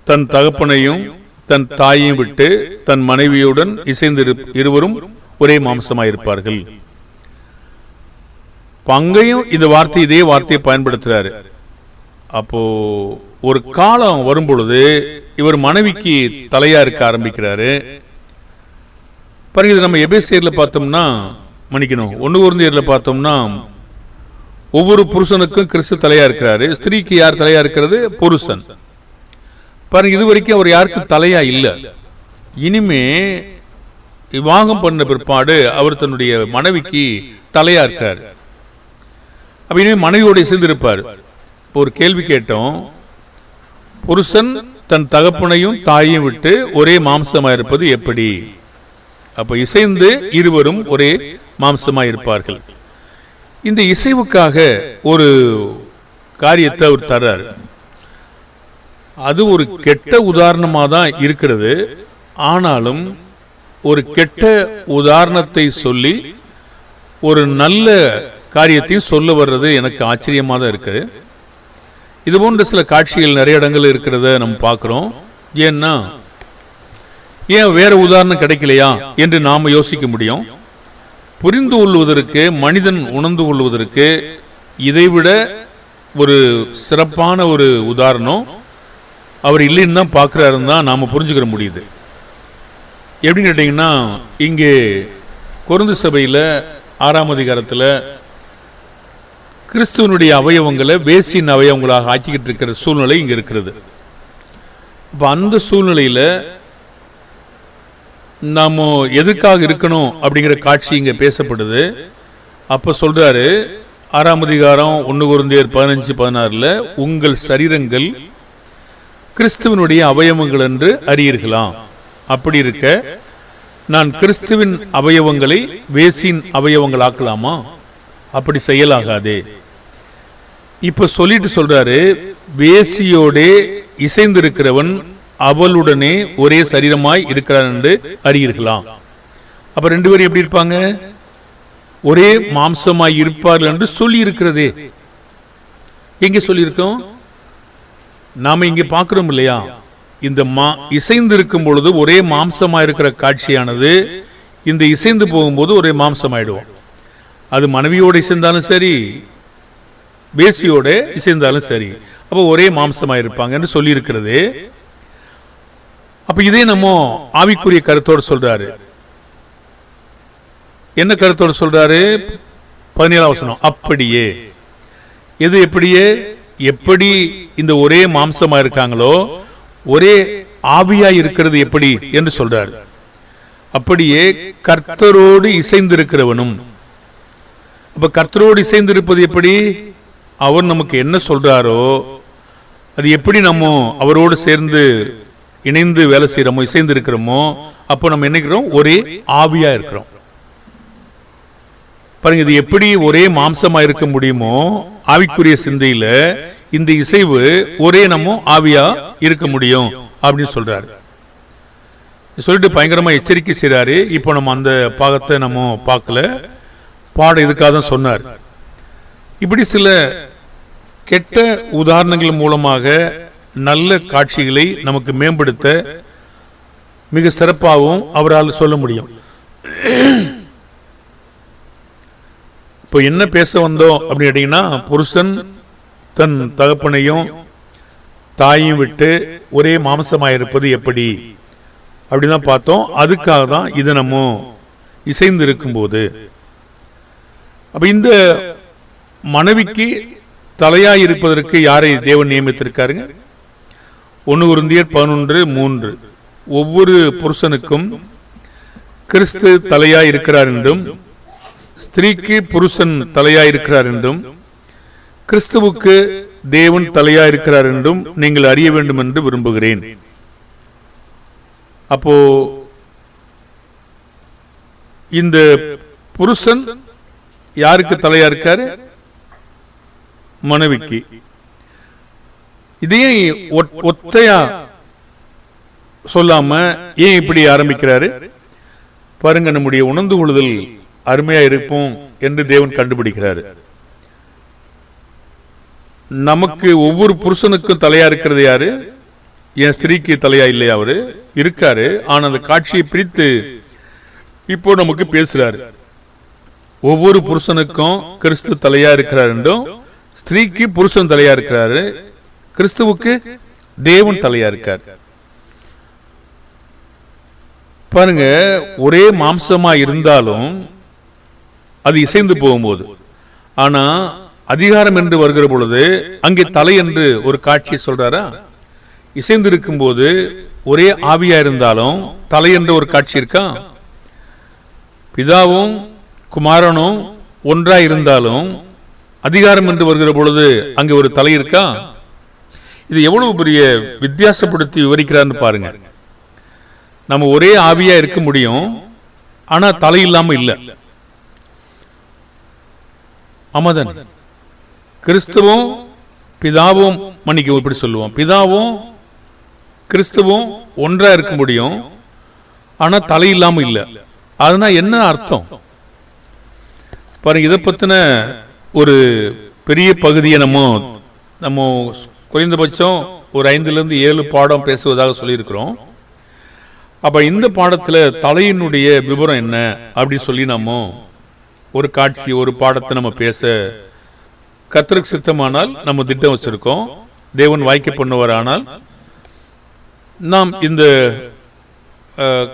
தன் தகப்பனையும் தன் தாயையும் விட்டு தன் மனைவியுடன் இசைந்து இருவரும் ஒரே மாம்சமாக இருப்பார்கள். பங்கையும் இந்த வார்த்தை, இதே வார்த்தையை பயன்படுத்துறாரு. அப்போ ஒரு காலம் வரும் பொழுது இவர் மனைவிக்கு தலையா இருக்க ஆரம்பிக்கிறாரு. பாருங்க, நம்ம எபேசியர்ல பார்த்தோம்னா, மன்னிக்கணும், 1 கொரிந்தியர்ல பார்த்தோம்னா, ஒவ்வொரு புருஷனுக்கும் கிறிஸ்து தலையா இருக்கிறாரு. ஸ்திரீக்கு யார் தலையா இருக்கிறது? புருஷன். பாருங்க, இது வரைக்கும் அவர் யாருக்கும் தலையா இல்லை. இனிமே விவாகம் பண்ண பிற்பாடு அவர் தன்னுடைய மனைவிக்கு தலையா இருக்கார். அப்ப இனிமே மனைவியோட சேர்ந்திருப்பார். இப்போ ஒரு கேள்வி கேட்டோம், புருஷன் தன் தகப்பனையும் தாயையும் விட்டு ஒரே மாம்சமா இருப்பது எப்படி? அப்ப இசைந்து இருவரும் ஒரே மாம்சமா இருப்பார்கள். இந்த இசைவுக்காக ஒரு காரியத்தை அவர் தர்றாரு. அது ஒரு கெட்ட உதாரணமாக தான் இருக்கிறது. ஆனாலும் ஒரு கெட்ட உதாரணத்தை சொல்லி ஒரு நல்ல காரியத்தையும் சொல்ல வர்றது எனக்கு ஆச்சரியமாக தான் இருக்குது. இது போன்ற சில காட்சிகள் நிறைய இடங்கள் இருக்கிறத நம்ம பார்க்குறோம். ஏன்னா, ஏன் வேற உதாரணம் கிடைக்கலையா என்று நாம் யோசிக்க முடியும். புரிந்து கொள்வதற்கு, மனிதன் உணர்ந்து கொள்வதற்கு இதைவிட ஒரு சிறப்பான ஒரு உதாரணம் அவர் இல்லைன்னு தான் பார்க்குறாருன்னு தான் நாம் புரிஞ்சுக்கிற முடியுது. எப்படின்னு கேட்டிங்கன்னா, இங்கே கொரிந்து சபையில் 6ஆம் அதிகாரத்தில் கிறிஸ்துவனுடைய அவயவங்களை வேசியின் அவயவங்களாக ஆக்கிக்கிட்டு இருக்கிற சூழ்நிலை இங்கே இருக்கிறது. இப்போ அந்த சூழ்நிலையில் நாம் எதுக்காக இருக்கணும் அப்படிங்கிற காட்சி இங்கே பேசப்படுது. அப்போ சொல்றாரு, 6ஆம் அதிகாரம் 1 கொரிந்தியர் 15-16, உங்கள் சரீரங்கள் கிறிஸ்துவனுடைய அவயவங்கள் என்று அறியீர்களாம். அப்படி இருக்க நான் கிறிஸ்துவின் அவயவங்களை வேசியின் அவயவங்கள் ஆக்கலாமா? அப்படி செய்யலாகாதே. இப்ப சொல்லிட்டு சொல்றாரு, வேசியோட இசைந்திருக்கிறவன் அவளுடனே ஒரே சரீரமாய் இருக்கிறான் என்று அறியீர்களாம். அப்ப 2 பேரும் எப்படி இருப்பாங்க? ஒரே மாம்சமாய் இருப்பார்கள் என்று சொல்லி இருக்கிறதே. எங்க சொல்லியிருக்கோம்? நாம இங்க பார்க்கிறோம் இல்லையா? இந்த இசைந்து இருக்கும் பொழுது ஒரே மாம்சமா இருக்கிற காட்சியானது இந்த இசைந்து போகும்போது ஒரே மாம்சமாயிடுவோம். அது மனைவியோடு இசைந்தாலும் சரி, வேசியோட இசைந்தாலும் சரி, அப்போ ஒரே மாம்சமா இருப்பாங்க என்று சொல்லி இருக்கிறது. அப்ப இதே நம்ம ஆவிக்குரிய கருத்தோடு சொல்றாரு. என்ன கருத்தோடு சொல்றாரு? 17ஆம் வசனம், அப்படியே. எது எப்படியே? எப்படி இந்த ஒரே மாம்சமா இருக்காங்களோ ஒரே ஆவியா இருக்கிறது எப்படி என்று சொல்றாரு. அப்படியே கர்த்தரோடு இசைந்திருக்கிறவனும். அப்ப கர்த்தரோடு இசைந்திருப்பது எப்படி? அவர் நமக்கு என்ன சொல்றாரோ அது எப்படி நம்ம அவரோடு சேர்ந்து இணைந்து வேலை செய்யறோமோ, இசைந்து இருக்கிறோமோ, அப்போ நம்ம என்னைக்கிறோம்? ஒரே ஆவியா இருக்கிறோம். பாருங்க, இது எப்படி ஒரே மாம்சமா இருக்க முடியுமோ ஆவிக்குரிய சிந்தையில இந்த இசைவு ஒரே நம்ம ஆவியா இருக்க முடியும் அப்படின்னு சொல்றாரு. சொல்லிட்டு பயங்கரமா எச்சரிக்கை செய்றாரு. இப்போ நம்ம அந்த பாகத்தை நம்ம பார்க்கல, பாடம் இதுக்காக தான் சொன்னார். இப்படி சில கெட்ட உதாரணங்கள் மூலமாக நல்ல காட்சிகளை நமக்கு மேம்படுத்த மிக சிறப்பாகவும் அவரால் சொல்ல முடியும். இப்போ என்ன பேச வந்தோம் அப்படின்னு கேட்டீங்கன்னா, புருஷன் தன் தகப்பனையும் தாயையும் விட்டு ஒரே மாம்சமாயிருப்பது எப்படி அப்படிதான் பார்த்தோம். அதுக்காக தான் இது நம்ம இசைந்து இருக்கும்போது, அப்ப இந்த மனைவிக்கு தலையாய் இருப்பதற்கு யாரை தேவன் நியமித்திருக்காருங்க? 1 கொரிந்தியர் 11:3 ஒவ்வொரு புருஷனுக்கும் கிறிஸ்து தலையாய் இருக்கிறார் என்றும் ஸ்திரீக்கு புருஷன் தலையாய் இருக்கிறார் என்றும் கிறிஸ்துவுக்கு தேவன் தலையாய் இருக்கிறார் என்றும் நீங்கள் அறிய வேண்டும் என்று விரும்புகிறேன். அப்போ இந்த புருஷன் யாருக்கு தலையா இருக்காரு? மனைவிக்கு. இதையே ஒத்தையா சொல்லாம ஏன் இப்படி ஆரம்பிக்கிறாரு பாருங்க. நம்முடைய உணர்ந்து கொள்ளுதல் அருமையா இருப்போம் என்று தேவன் கண்டுபிடிக்கிறாரு. நமக்கு ஒவ்வொரு புருஷனுக்கும் தலையா இருக்கிறது யாரு? என் ஸ்திரீக்கு தலையா இல்லையா? அவரு இருக்காரு. ஆனா அந்த காட்சியை பிரித்து இப்போ நமக்கு பேசுறாரு. ஒவ்வொரு புருஷனுக்கும் கிறிஸ்து தலையா இருக்கிறார் என்றும் ஸ்திரீக்கு புருஷன் தலையா இருக்கிறாரு, கிறிஸ்துவுக்கு தேவன் தலையா இருக்கார். பாருங்க, ஒரே மாம்சமா இருந்தாலும் அது இசைந்து போகும்போது, ஆனா அதிகாரம் என்று வருகிற பொழுது அங்கே தலை என்று ஒரு காட்சி சொல்றாரா? இசைந்து இருக்கும் போது ஒரே ஆவியா இருந்தாலும் தலை என்ற ஒரு காட்சி இருக்கா? பிதாவும் குமாரனும் ஒன்றாய் இருந்தாலும் அதிகாரம் என்று வருகிற பொழுது அங்கே ஒரு தலை இருக்கா? இது எவ்வளவு பெரிய வித்தியாசப்படுத்தி விவரிக்கிறான்னு பாருங்க. நம்ம ஒரே ஆவியா இருக்க முடியும், ஆனா தலை இல்லாம இல்ல. ஆமாதான். கிறிஸ்துவும் பிதாவும், மன்னிக்க இப்படி சொல்லுவோம், பிதாவும் கிறிஸ்துவும் ஒன்றா இருக்க முடியும், ஆனா தலை இல்லாம இல்ல. அதுனா என்ன அர்த்தம் பாருங்க. இதை பத்தின ஒரு பெரிய பகுதியை நம்ம குறைந்தபட்சம் ஒரு 5-7 பாடம் பேசுவதாக சொல்லியிருக்கிறோம். அப்ப இந்த பாடத்துல தலையினுடைய விவரம் என்ன அப்படி சொல்லி நம்ம ஒரு காட்சி, ஒரு பாடத்தை நம்ம பேச கர்த்தருக்கு சித்தமானால் நம்ம திட்டம் வச்சிருக்கோம். தேவன் வாய்க்க பண்ணுவாரானால் நாம் இந்த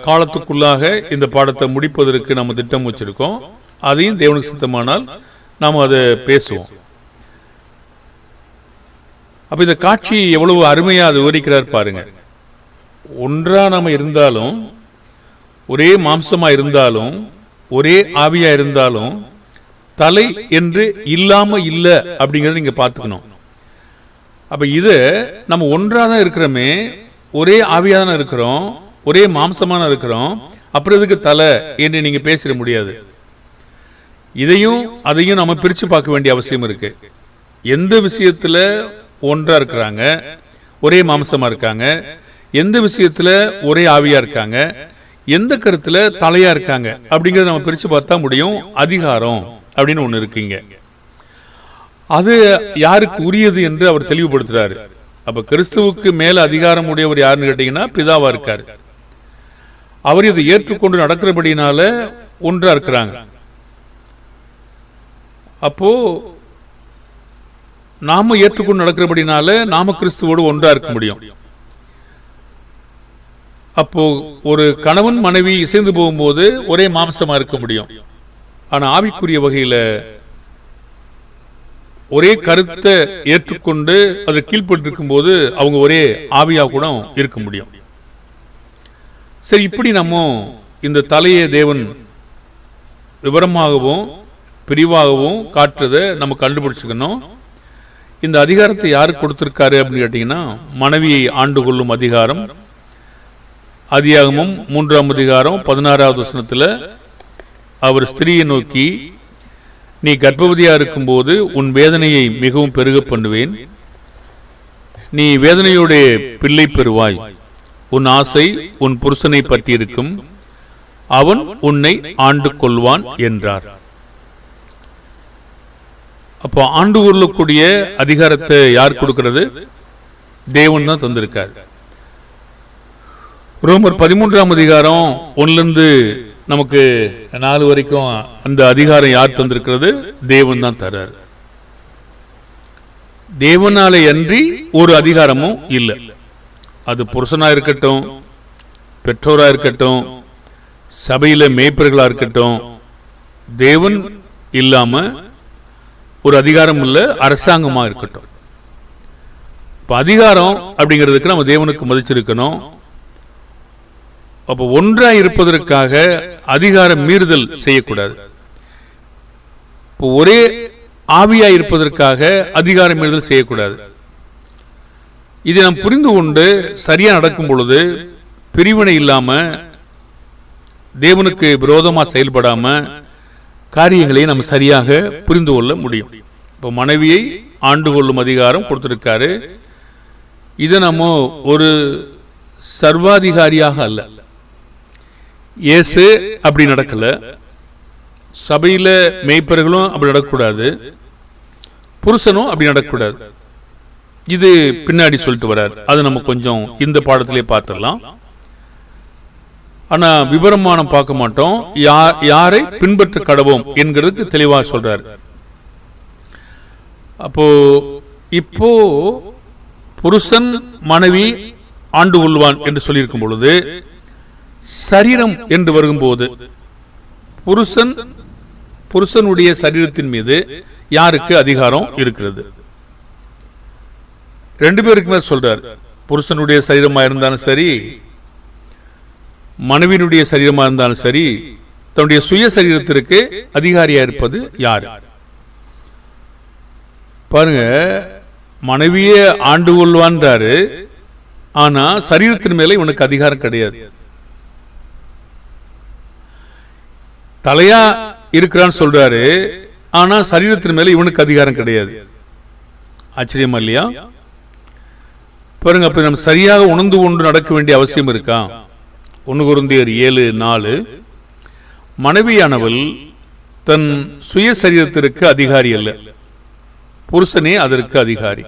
காலத்துக்குள்ளாக இந்த பாடத்தை முடிப்பதற்கு நம்ம திட்டம் வச்சிருக்கோம். அதையும் தேவனுக்கு சித்தமானால் நாம் அதை பேசுவோம். அப்ப இந்த காட்சி எவ்வளவு அருமையா அது விவரிக்கிறார் பாருங்க. ஒன்றா நாம இருந்தாலும், ஒரே மாம்சமா இருந்தாலும், ஒரே ஆவியா இருந்தாலும் தலை என்று இல்லாம இல்ல அப்படிங்கறத நீங்க பார்த்துக்கணும். அப்ப இது நம்ம ஒன்றாதான் இருக்கிறோமே, ஒரே ஆவியா தானே இருக்கிறோம், ஒரே மாம்சமான இருக்கிறோம், அப்புறம் எதுக்கு தலை என்று நீங்க பேசிட முடியாது. இதையும் அதையும் நம்ம பிரிச்சு பார்க்க வேண்டிய அவசியம் இருக்கு. எந்த விஷயத்துல ஒன்றா இருக்கிறாங்க, ஒரே மாம்சமா இருக்காங்க, எந்த விஷயத்துல ஒரே ஆவியா இருக்காங்க, எந்த கருத்துல தலையா இருக்காங்க அப்படிங்கறத நம்ம பிரிச்சு பார்த்தா முடியும். அதிகாரம் அப்படின்னு ஒண்ணு இருக்குங்க, அது யாருக்கு உரியது என்று அவர் தெளிவுபடுத்துறாரு. அப்ப கிறிஸ்துவுக்கு மேல அதிகாரம் உடையவர் யாருன்னு கேட்டீங்கன்னா பிதாவா இருக்காரு. அவர் இதை ஏற்றுக்கொண்டு நடக்கிறபடினால ஒன்றா இருக்கிறாங்க. அப்போ நாம ஏற்றுக்கொண்டு நடக்கிறபடினால நாம கிறிஸ்துவோடு ஒன்றா இருக்க முடியும். அப்போ ஒரு கணவன் மனைவி இசைந்து போகும்போது ஒரே மாம்சமா இருக்க முடியும். ஆனா ஆவிக்குரிய வகையில ஒரே கருத்தை ஏற்றுக்கொண்டு அதை கீழ்பட்டு இருக்கும் போது அவங்க ஒரே ஆவியா கூட இருக்க முடியும். சரி, இப்படி நம்ம இந்த தலையை தேவன் விவரமாகவும் பிரிவாகவும் காட்டுறதை நம்ம கண்டுபிடிச்சுக்கணும். இந்த அதிகாரத்தை யாரு கொடுத்திருக்காரு அப்படின்னு கேட்டீங்கன்னா, மனைவியை ஆண்டு கொள்ளும் அதிகாரம். ஆதியாகமம் 3ஆம் அதிகாரம் 16வது வசனத்துல அவர் ஸ்திரீயை நோக்கி, நீ கர்ப்பவதியா இருக்கும் போது உன் வேதனையை மிகவும் பெருக பண்ணுவேன், நீ வேதனையோட பிள்ளை பெறுவாய், உன் ஆசை உன் புருஷனை பற்றி இருக்கும், அவன் உன்னை ஆண்டு கொள்வான் என்றார். அப்போ ஆண்டு கொள்ளக்கூடிய அதிகாரத்தை யார் கொடுக்கிறது? தேவன் தான் தந்திருக்கார். ரோமர் 13ஆம் அதிகாரம் 1 நமக்கு 4 வரைக்கும் அந்த அதிகாரம் யார் தந்திருக்கிறது? தேவன் தான் தர்றார். தேவனாலே அன்றி ஒரு அதிகாரமும் இல்லை. அது புருஷனா இருக்கட்டும், பெற்றோரா இருக்கட்டும், சபையில மேய்ப்பர்களா இருக்கட்டும், தேவன் இல்லாம ஒரு அதிகாரம் உள்ள அரசாங்கமா இருக்கட்டும், இப்போ அதிகாரம் அப்படிங்கிறதுக்கு நம்ம தேவனுக்கு மதிச்சிருக்கணும். அப்போ ஒன்றாக இருப்பதற்காக அதிகாரம் மீறுதல் செய்யக்கூடாது. இப்போ ஒரே ஆவியா இருப்பதற்காக அதிகாரம் மீறுதல் செய்யக்கூடாது. இதை நாம் புரிந்து கொண்டு சரியா நடக்கும் பொழுது பிரிவினை இல்லாம தேவனுக்கு விரோதமாக செயல்படாம காரியங்களை நம்ம சரியாக புரிந்து கொள்ள முடியும். இப்போ மனைவியை ஆண்டு கொள்ளும் அதிகாரம் கொடுத்திருக்காரு. இதை நம்ம ஒரு சர்வாதிகாரியாக அல்ல, இயேசு அப்படி நடக்கல, சபையில மேய்ப்பர்களும் அப்படி நடக்கக்கூடாது, புருஷனும் அப்படி நடக்கக்கூடாது. இது பின்னாடி சொல்லிட்டு வர்றார். அதை நம்ம கொஞ்சம் இந்த பாடத்திலே பார்த்துடலாம். ஆனா விவரமான பார்க்க மாட்டோம். யாரை பின்பற்ற கடவோம் என்கிறதுக்கு தெளிவாக சொல்றார். அப்போ இப்போ புருஷன் மனைவி ஆண்டு கொள்வான் என்று சொல்லியிருக்கும் பொழுது சரீரம் என்று வரும்போது புருஷனுடைய சரீரத்தின் மீது யாருக்கு அதிகாரம் இருக்கிறது? ரெண்டு பேருக்குமே சொல்றார். புருஷனுடைய சரீரமா இருந்தாலும் சரி, மனைவியினுடைய சரீரமா இருந்தாலும் சரி, தன்னுடைய சுய சரீரத்திற்கு அதிகாரியா இருப்பது யாரு? பாருங்க, மனைவியே ஆண்டு கொள்வான்றாரு, ஆனா சரீரத்தின் மேல இவனுக்கு அதிகாரம் கிடையாது. தலையா இருக்கிறான்னு சொல்றாரு, ஆனா சரீரத்தின் மேல இவனுக்கு அதிகாரம் கிடையாது. ஆச்சரியமா இல்லையா? பாருங்க, அப்ப நம்ம சரியாக உணர்ந்து கொண்டு நடக்க வேண்டிய அவசியம் இருக்கா? 1 கொரிந்தியர் 7:4, மனைவியானவள் தன் சுய சரீரத்திற்கு அதிகாரி அல்ல, புருஷனே அதற்கு அதிகாரி.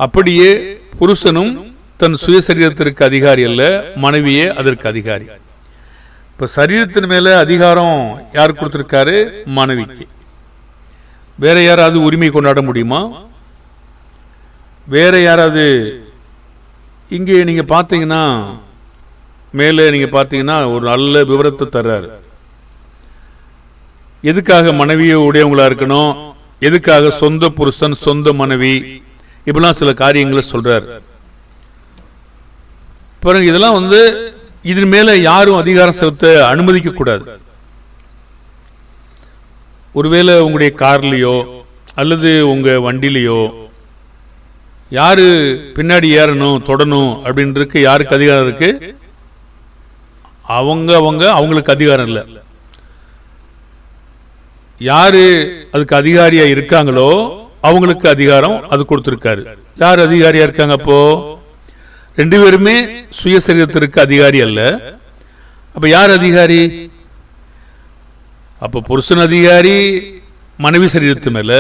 அப்படியே புருஷனும் தன் சுய சரீரத்திற்கு அதிகாரி அல்ல, மனைவியே அதற்கு அதிகாரி. இப்ப சரீரத்தின் மேல அதிகாரம் யார் கொடுத்திருக்காரு? மனைவிக்கு. வேற யாராவது உரிமை கொண்டாட முடியுமா? வேற யாராவது? இங்கே நீங்க பார்த்தீங்கன்னா, மேலே நீங்க பார்த்தீங்கன்னா ஒரு நல்ல விவரத்தை தர்றாரு. எதுக்காக மனைவியை உடையவங்களா இருக்கணும், எதுக்காக சொந்த புருஷன் சொந்த மனைவி, இப்பெல்லாம் சில காரியங்களை சொல்றாரு. பாருங்க, இதெல்லாம் இதன் மேல யாரும் அதிகாரம் செலுத்த அனுமதிக்க கூடாது. ஒருவேளை உங்களுடைய கார்லயோ அல்லது உங்க வண்டிலையோ யாரு பின்னாடி ஏறணும் தொடணும் அப்படின்றதுக்கு யாருக்கு அதிகாரம் இருக்கு? அவங்களுக்கு அதிகாரம் இல்லை. யாரு அதுக்கு அதிகாரியா இருக்காங்களோ அவங்களுக்கு அதிகாரம் அது கொடுத்திருக்காரு. யார் அதிகாரியா இருக்காங்க? அப்போ ரெண்டு பேருமே சுயசரீரத்திற்கு அதிகாரி அல்ல. அப்ப யார் அதிகாரி? அப்ப புருஷன் அதிகாரி மனைவி சரீரத்து மேல,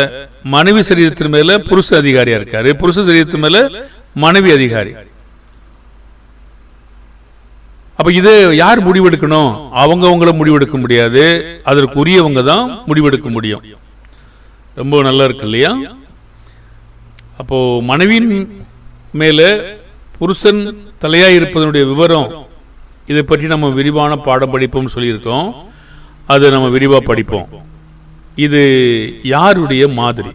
மனைவி சரீரத்தின் மேல புருஷ அதிகாரியா இருக்காரு, புருஷ சரீரத்து மேல மனைவி அதிகாரி. அப்ப இது யார் முடிவெடுக்கணும்? அவங்கள முடிவெடுக்க முடியாது, அதற்குரியவங்க தான் முடிவெடுக்க முடியும். ரொம்ப நல்லா இருக்கு இல்லையா? அப்போ மனைவியின் மேல புருஷன் தலையா இருப்பதனுடைய விவரம், இதை பற்றி நம்ம விரிவான பாடம் படிப்போம் சொல்லியிருக்கோம். அதை நம்ம விரிவா படிப்போம். இது யாருடைய மாதிரி?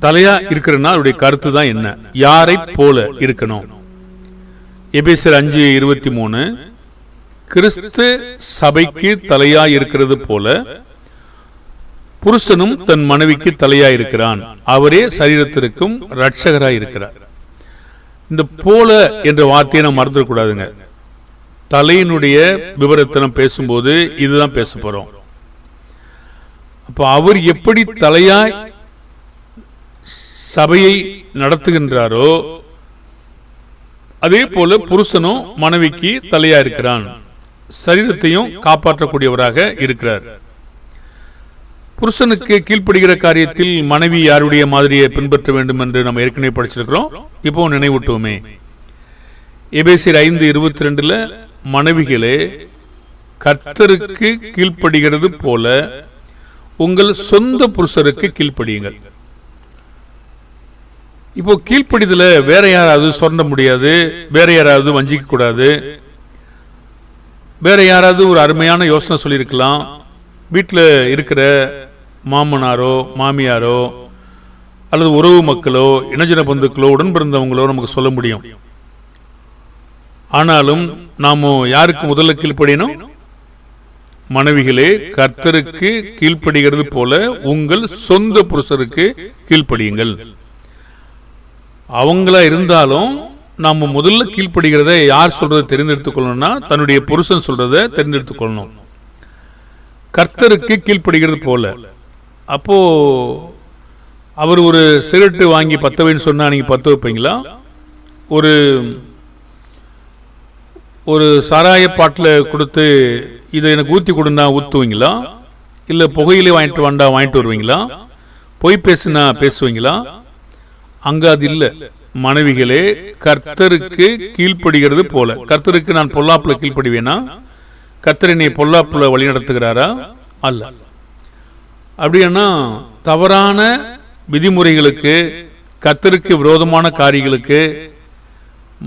தலையா இருக்கிறன்னா அவருடைய கருத்து தான் என்ன? யாரை போல இருக்கணும்? எபேசியர் 5:23, கிறிஸ்து சபைக்கு தலையா இருக்கிறது போல புருஷனும் தன் மனைவிக்கு தலையா இருக்கிறான், அவரே சரீரத்திற்கும் இரட்சகராய் இருக்கிறார். இந்த போல என்ற வார்த்தையை நம்ம மறந்துடக்கூடாதுங்க. தலையினுடைய விவரத்தை நம்ம பேசும்போது இதுதான் பேச போறோம். அப்ப அவர் எப்படி தலையாய் சபையை நடத்துகின்றாரோ அதே போல புருஷனும் மனைவிக்கு தலையா இருக்கிறான், சரீரத்தையும் காப்பாற்றக்கூடியவராக இருக்கிறார். புருஷனுக்கு கீழ்ப்படுகிற காரியத்தில் மனைவி யாருடைய மாதிரியை பின்பற்ற வேண்டும் என்று நம்ம ஏற்கனவே படிச்சிருக்கிறோம். இப்போ நினைவூட்டுவோமே. எபேசியர் 5:22, மனைவிகளே கர்த்தருக்கு கீழ்ப்படுகிறது போல உங்கள் சொந்த புருஷருக்கு கீழ்ப்படியுங்கள். இப்போ கீழ்ப்படிதல வேற யாராவது சொல்ல முடியாது, வேற யாராவது வஞ்சிக்க கூடாது. வேற யாராவது ஒரு அருமையான யோசனை சொல்லியிருக்கலாம். வீட்டில் இருக்கிற மாமனாரோ மாமியாரோ அல்லது உறவு மக்களோ இனஜன பந்துக்களோ உடன் பிறந்தவங்களோ நமக்கு சொல்ல முடியும். ஆனாலும் நாம யாருக்கு முதல்ல கீழ்ப்படியணும்? மனைவிகளே, கர்த்தருக்கு கீழ்ப்படுகிறது போல உங்கள் சொந்த புருஷருக்கு கீழ்ப்படியுங்கள். அவங்களா இருந்தாலும் நாம முதல்ல கீழ்ப்படுகிறத யார் சொல்றதை தெரிந்தெடுத்துக் கொள்ளணும்னா தன்னுடைய புருஷன் சொல்றதை தெரிந்தெடுத்துக் கொள்ளணும். கர்த்தருக்கு கீழ்ப்படுகிறது போல. அப்போ அவர் ஒரு சிகரெட்டு வாங்கி பத்த வைன்னு சொன்னா நீங்க பத்த வைப்பீங்களா? ஒரு சாராய பாட்டில் கொடுத்து இதை எனக்கு ஊற்றி கொடுனா ஊற்றுவீங்களா? இல்லை புகையிலே வாங்கிட்டு வருவீங்களா? பொய் பேசுனா பேசுவீங்களா? அங்க அது இல்லை. மனைவிகளே, கர்த்தருக்கு கீழ்ப்படுகிறது போல. கர்த்தருக்கு நான் பொல்லாப்புல கீழ்ப்படுவேனா? கர்த்தர் என்னை பொல்லாப்புல வழி நடத்துகிறாரா? அல்ல. அப்படின்னா தவறான விதிமுறைகளுக்கு, கர்த்தருக்கு விரோதமான காரியங்களுக்கு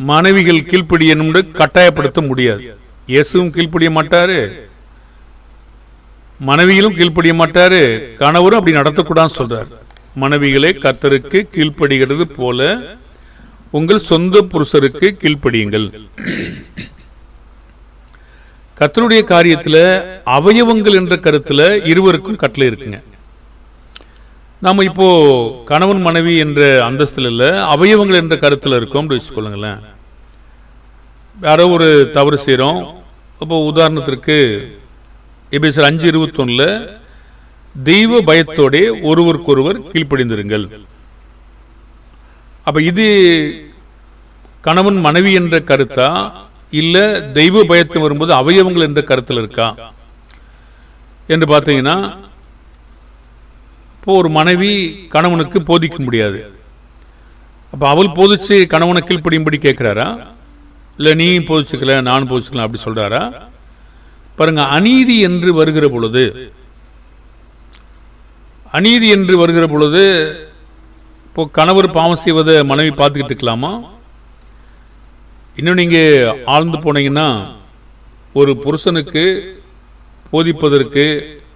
மனைவிகள் கீழ்ப்படியணும் கட்டாயப்படுத்த முடியாது. இயேசுவும் கீழ்ப்படிய மாட்டாரு, மனைவிகளும் கீழ்ப்படிய மாட்டாரு, கணவரும் அப்படி நடத்தக்கூடாதுன்னு சொல்றாரு. மனைவிகளே, கர்த்தருக்கு கீழ்ப்படுகிறது போல உங்கள் சொந்த புருஷருக்கு கீழ்ப்படியுங்கள். கர்த்தருடைய காரியத்தில் அவயவங்கள் என்ற கருத்துல இருவருக்கும் கட்டளை இருக்குங்க. நாம இப்போ கணவன் மனைவி என்ற அந்தஸ்தில் இல்ல, அவயவங்கள் என்ற கருத்துல இருக்கோம் வச்சுக்கொள்ளுங்களேன். யாரோ ஒரு தவறு செய்யறோம். இப்போ உதாரணத்திற்கு எபேசியர் 5:21 தெய்வ பயத்தோட ஒருவருக்கொருவர் கீழ்ப்படிந்திருங்கள். அப்ப இது கணவன் மனைவி என்ற கருத்தா, இல்ல தெய்வ பயத்து வரும்போது அவயவங்கள் என்ற கருத்தில் இருக்கா என்று பார்த்தீங்கன்னா, இப்போ ஒரு மனைவி கணவனுக்கு போதிக்க முடியாது. அப்ப அவள் போதிச்சு கணவனை கீழ்ப்படியும்படி கேட்கிறாரா? இல்ல நீ போதிச்சுக்கல நான் போதிச்சுக்கலாம் அப்படி சொல்றாரா? பாருங்க, அநீதி என்று வருகிற பொழுது இப்போ கணவர் பாவம் செய்வதை மனைவி பார்த்துக்கிட்டு இருக்கலாமா? இன்னும் நீங்க ஆழ்ந்து போனீங்கன்னா, ஒரு புருஷனுக்கு போதிப்பதற்கு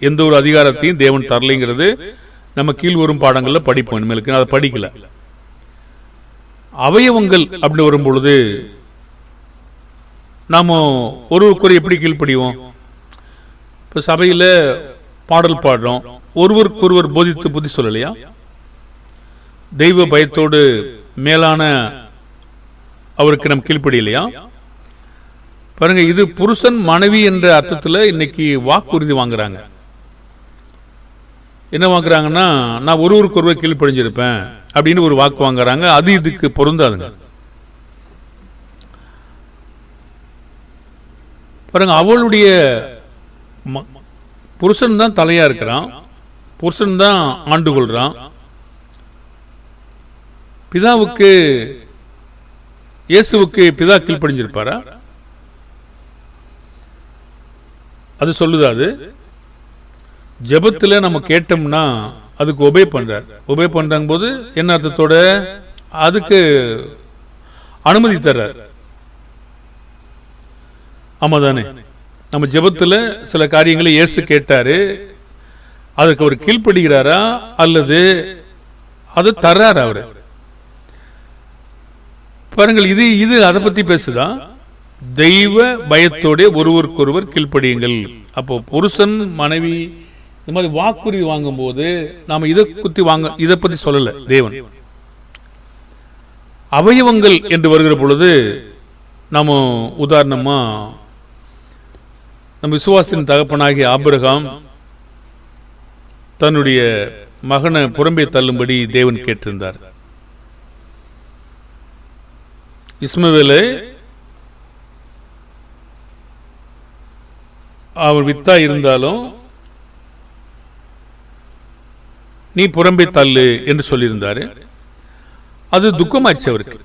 எந்த ஒரு அதிகாரத்தையும் தேவன் தரலைங்கிறது நம்ம கீழ் வரும் பாடங்கள்ல படிப்போம். இனிமேலுக்கு அதை படிக்கல. அவயவங்கள் அப்படி வரும் பொழுது நாம ஒருவருக்கொரு எப்படி கீழ்ப்படிவோம்? இப்ப சபையில பாடல் பாடுறோம், ஒருவருக்கொருவர் போதித்து புத்தி சொல்லலையா? தெய்வ பயத்தோடு மேலான அவருக்கு நம் கீழ்ப்படியலையா? பாருங்க, இது புருஷன் மனைவி என்ற அர்த்தத்துல இன்னைக்கு வாக்குறுதி வாங்குறாங்க. என்ன வாங்குறாங்கன்னா, நான் ஒருவருக்கு ஒருவர் கீழ்ப்படிஞ்சிருப்பேன் அப்படின்னு ஒரு வாக்கு வாங்குறாங்க. அது இதுக்கு பொருந்தாதுங்க. பாருங்க, அவளுடைய புருஷன் தான் தலையா இருக்கிறான், புருஷன் தான் ஆண்டு கொள்றான். பிதாவுக்கு, இயேசுவுக்கு பிதா கீழ்ப்படிஞ்சிருப்பாரா? அது சொல்லுதா? அது ஜெபத்தில் நம்ம கேட்டோம்னா அதுக்கு ஒபே பண்றார். ஒபே பண்றாங்க போது என்ன அர்த்தத்தோட? அதுக்கு அனுமதி தர்றார். ஆமா தானே? நம்ம ஜெபத்தில் சில காரியங்களை இயேசு கேட்டாரு, அதுக்கு அவர் கீழ்ப்படுகிறாரா அல்லது அது தர்றாரு அவரு? பாருங்கள், இது அதை பத்தி பேசுதான். தெய்வ பயத்தோட ஒருவருக்கொருவர் கீழ்ப்படியுங்கள். அப்போ புருஷன் மனைவி இந்த மாதிரி வாக்குறுதி வாங்கும் போது நாம இதை பத்தி சொல்லல தேவன். அவயவங்கள் என்று வருகிற பொழுது நாம உதாரணமா நம் விசுவாசின் தகப்பனாகிய ஆபிரகாம் தன்னுடைய மகனை புறம்பே தள்ளும்படி தேவன் கேட்டிருந்தார். இஸ்மவேலை அவர் வித்தா இருந்தாலும் நீ புறம்பே தள்ளு என்று சொல்லியிருந்தாரு. அது துக்கமாச்சு அவருக்கு.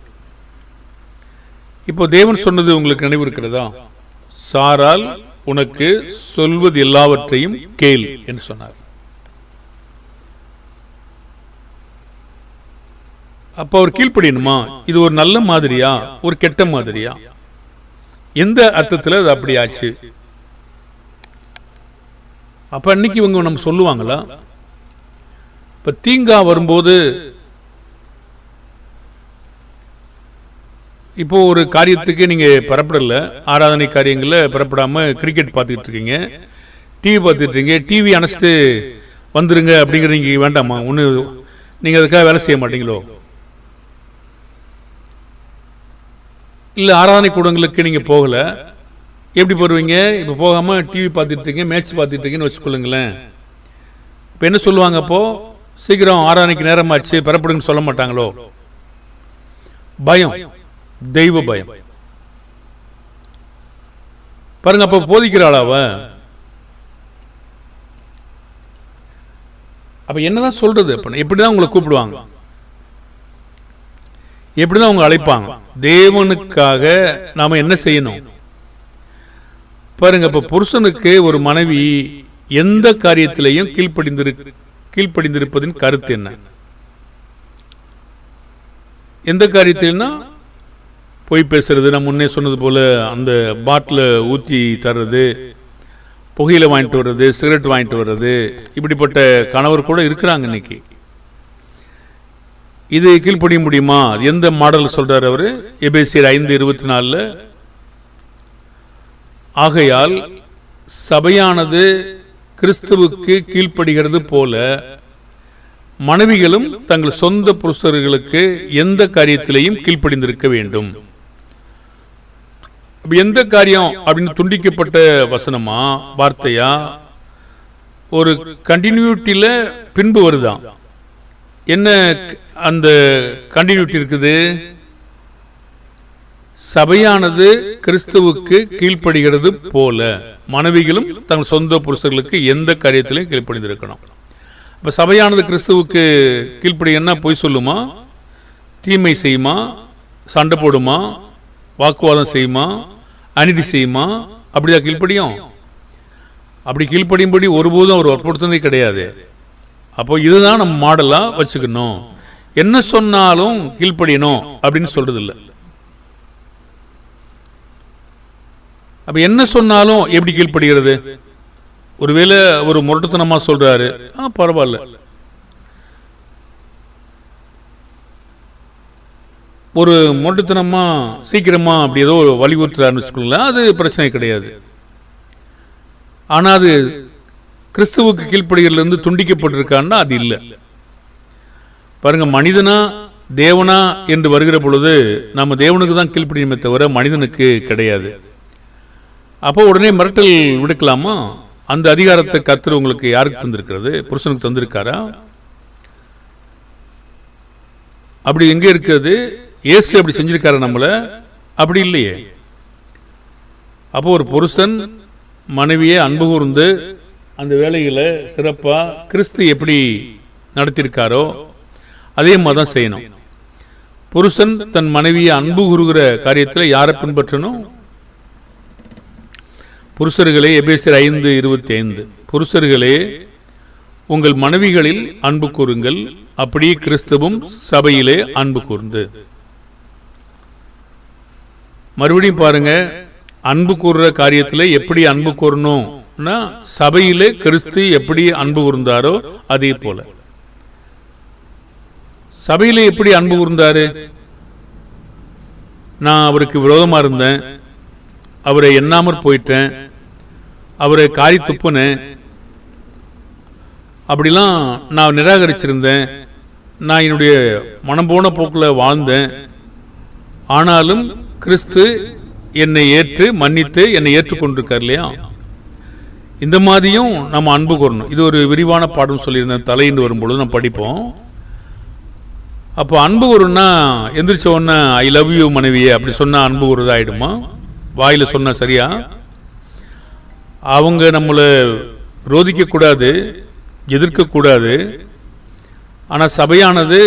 இப்போ தேவன் சொன்னது உங்களுக்கு நினைவு இருக்கிறதா? சாரால் உனக்கு சொல்வது எல்லாவற்றையும் கேள் என்று சொன்னார். அப்ப அவர் கீழ்ப்படியணுமா? இது ஒரு நல்ல மாதிரியா ஒரு கெட்ட மாதிரியா? எந்த அர்த்தத்தில் அது அப்படி ஆச்சு? அப்ப அன்னைக்கு இவங்க நம்ம சொல்லுவாங்களா? இப்ப தீங்கா வரும்போது இப்போ ஒரு காரியத்துக்கு நீங்க பெறப்படல, ஆராதனை காரியங்களில் பெறப்படாம கிரிக்கெட் பார்த்துக்கிட்டு இருக்கீங்க, டிவி பார்த்துட்டு இருக்கீங்க, டிவி அணைச்சிட்டு வந்துருங்க அப்படிங்கிறீங்க வேண்டாமா? ஒன்று நீங்கள் அதுக்காக வேலை செய்ய மாட்டீங்களோ? இல்லை ஆராதனை கூடங்களுக்கு நீங்கள் போகலை, எப்படி போடுவீங்க? இப்போ போகாமல் டிவி பார்த்துட்டு இருக்கீங்க, மேட்ச் பார்த்துட்டு இருக்கீங்கன்னு வச்சுக்கொள்ளுங்களேன். இப்போ என்ன சொல்லுவாங்க? அப்போது சீக்கிரம் ஆராதனைக்கு நேரமாச்சு பெறப்படுங்கன்னு சொல்ல மாட்டாங்களோ? பயம், தெய்வ பயம் பாருங்க. அப்போ போதிக்கிறாள் அவ. அப்ப என்னதான் சொல்றது? எப்படிதான் உங்களை கூப்பிடுவாங்க, எப்படிதான் அவங்க அழைப்பாங்க? தேவனுக்காக நாம என்ன செய்யணும் பாருங்க. இப்ப புருஷனுக்கு ஒரு மனைவி எந்த காரியத்திலையும் கீழ்ப்படிந்திருப்பதின் கருத்து என்ன? எந்த காரியத்தில்னா பொய் பேசுறது, நான் முன்னே சொன்னது போல அந்த பாட்டில் ஊற்றி தர்றது, புகையில வாங்கிட்டு வர்றது, சிகரெட் வாங்கிட்டு வர்றது, இப்படிப்பட்ட கணவர் கூட இருக்கிறாங்க இன்னைக்கு. இது கீழ்ப்படிய முடியுமா? எந்த மாடல் சொல்றாரு அவரு? எபேசியர் 5:24. ஆகையால் சபையானது கிறிஸ்துவுக்கு கீழ்ப்படுகிறது போல மனைவிகளும் தங்கள் சொந்த புருஷர்களுக்கு எந்த காரியத்திலையும் கீழ்ப்படிந்திருக்க வேண்டும். எந்த காரியம் அப்படின்னு துண்டிக்கப்பட்ட வசனமா வார்த்தையா? ஒரு கண்டினியூட்டில பின்பு வருதான். என்ன அந்த கண்டினியூட்டி இருக்குது? சபையானது கிறிஸ்துவுக்கு கீழ்ப்படுகிறது போல மனைவிகளும் தங்கள் சொந்த புருஷர்களுக்கு எந்த காரியத்திலையும் கீழ்ப்படிந்திருக்கணும். இப்ப சபையானது கிறிஸ்துவுக்கு கீழ்ப்படினா பொய் சொல்லுமா, தீமை செய்யுமா, சண்டை போடுமா, வாக்குவாதம் செய்யுமா, அநீதி செய்யுமா? அப்படிதான் கீழ்ப்படியும்? அப்படி கீழ்ப்படியும்படி ஒருபோதும் அவர் வற்புறுத்ததே கிடையாது. அப்போ இதுதான் நம்ம மாடலா வச்சுக்கணும். என்ன சொன்னாலும் கீழ்ப்படியணும் அப்படின்னு சொல்றது இல்லை. அப்ப என்ன சொன்னாலும் எப்படி கீழ்ப்படுகிறது? ஒருவேளை ஒரு முரட்டுத்தனமா சொல்றாரு, பரவாயில்ல. ஒரு முரட்டுத்தனமா சீக்கிரமா அப்படி ஏதோ வலியுறுத்துறாருன்னு வச்சுக்கோங்களேன், அது பிரச்சனை கிடையாது. ஆனா அது கிறிஸ்துவுக்கு கீழ்ப்படுகிறதுல இருந்து துண்டிக்கப்பட்டிருக்கான்னா அது இல்லை. பாருங்க, மனிதனா தேவனா என்று வருகிற பொழுது நம்ம தேவனுக்கு தான் கீழ்ப்படியுமே தவிர மனிதனுக்கு கிடையாது. அப்போ உடனே மிரட்டல் விடுக்கலாமா? அந்த அதிகாரத்தை கர்த்தர் உங்களுக்கு யாருக்கு தந்திருக்கிறது? புருஷனுக்கு தந்திருக்காரா? அப்படி எங்க இருக்கிறது? இயேசு அப்படி செஞ்சிருக்காரு நம்மள? அப்படி இல்லையே. அப்போ ஒரு புருஷன் மனைவியை அன்பு கூர்ந்து அந்த வேலையில சிறப்பா கிறிஸ்து எப்படி நடத்தியிருக்காரோ அதே மாதிரி தான் செய்யணும். புருஷன் தன் மனைவியை அன்பு கூறுகிற காரியத்தில் யாரை பின்பற்றணும்? புருஷர்களே, எபேசியர் 5:25, புருஷர்களே உங்கள் மனைவிகளில் அன்பு கூறுங்கள், அப்படியே கிறிஸ்துவும் சபையிலே அன்பு கூர்ந்து. மறுபடியும் பாருங்க, அன்பு கூறுற காரியத்தில் எப்படி அன்பு கூறணும்னா சபையிலே கிறிஸ்து எப்படி அன்பு கூர்ந்தாரோ அதே போல. சபையிலே எப்படி அன்பு கூர்ந்தாரு? நான் அவருக்கு விரோதமா இருந்தேன், அவரை எண்ணாமற் போயிட்டேன், அவரை காரி துப்புனேன், அப்படிலாம் நான் நிராகரிச்சிருந்தேன், நான் என்னுடைய மனம் போன போக்கில் வாழ்ந்தேன். ஆனாலும் கிறிஸ்து என்னை ஏற்று மன்னித்து என்னை ஏற்றுக்கொண்டிருக்கார் இல்லையா? இந்த மாதிரியும் நம்ம அன்பு கூறணும். இது ஒரு விரிவான பாடம் சொல்லியிருந்தேன், தலையிட்டு வரும்பொழுது நம்ம படிப்போம். அப்போ அன்பு கூறுனா எந்திரிச்ச உடனே ஐ லவ் யூ மனைவியே அப்படி சொன்னா அன்பு கூறுறது ஆயிடுமா? வாயில சொன்ன சரியா? அவங்க நம்மளை ரோதிக்க கூடாது, எதிர்க்க கூடாது. ஆனால் சபையானது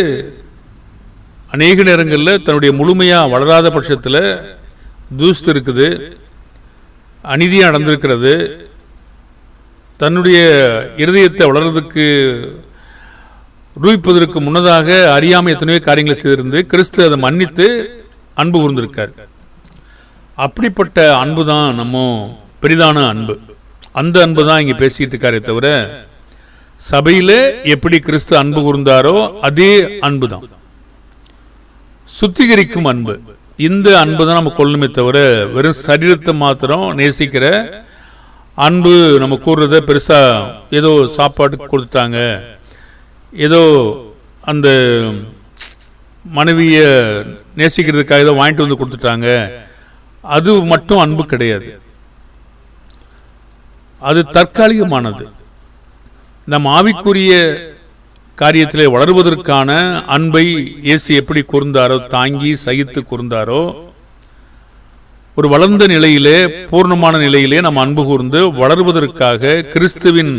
அநேக நேரங்களில் தன்னுடைய முழுமையாக வளராத பட்சத்தில் தூஸ்து இருக்குது, அநீதியாக நடந்திருக்கிறது, தன்னுடைய இருதயத்தை வளர்றதுக்கு ரூபிப்பதற்கு முன்னதாக அறியாமல் எத்தனையோ காரியங்களை செய்திருந்து கிறிஸ்து அதை மன்னித்து அன்பு கூர்ந்திருக்கார். அப்படிப்பட்ட அன்பு தான் நம்ம பெரிதான அன்பு. அந்த அன்பு தான் இங்கே பேசிட்டு இருக்காரே தவிர சபையில எப்படி கிறிஸ்து அன்பு கூர்ந்தாரோ அதே அன்பு தான். சுத்திகரிக்கும் அன்பு. இந்த அன்பு தான் நம்ம கொள்ளணுமே தவிர வெறும் சரீரத்தை மாத்திரம் நேசிக்கிற அன்பு நம்ம கூறுறத பெருசா ஏதோ சாப்பாட்டுக்கு கொடுத்துட்டாங்க, ஏதோ அந்த மனைவியை நேசிக்கிறதுக்காக ஏதோ வாங்கிட்டு வந்து கொடுத்துட்டாங்க, அது மட்டும் அன்பு கிடையாது. அது தற்காலிகமானது. நம் ஆவிக்குரிய காரியத்திலே வளருவதற்கான அன்பை இயேசு எப்படி கூர்ந்தாரோ, தாங்கி சகித்து கூர்ந்தாரோ, ஒரு வளர்ந்த நிலையிலே பூர்ணமான நிலையிலே நாம் அன்பு கூர்ந்து வளருவதற்காக கிறிஸ்துவின்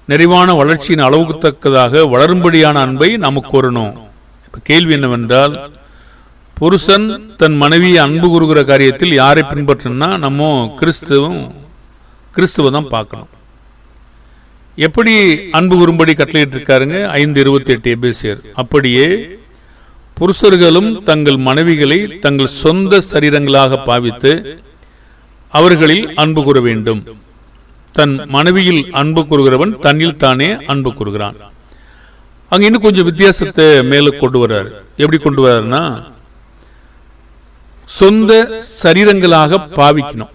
நிறைவான வளர்ச்சியின் அளவுக்கு தக்கதாக வளரும்படியான அன்பை நாம் கூறணும். இப்ப கேள்வி என்னவென்றால், புருஷன் தன் மனைவியை அன்பு கூறுகிற காரியத்தில் யாரை பின்பற்றணும்னா நம்ம கிறிஸ்துவ தான் பார்க்கணும். எப்படி அன்பு கூறும்படி கட்டளையிட்டு இருக்காருங்க. 5:28 எபேசியர். அப்படியே புருஷர்களும் தங்கள் மனைவிகளை தங்கள் சொந்த சரீரங்களாக பாவித்து அவர்களில் அன்பு கூற வேண்டும். தன் மனைவியில் அன்பு கூறுகிறவன் தன்னில் தானே அன்பு கூறுகிறான். அங்க இன்னும் கொஞ்சம் வித்தியாசத்தை மேல கொண்டு வர்றாரு. எப்படி கொண்டு வர்றாருன்னா, சொந்த சரீரங்களாக பாவிக்கணும்.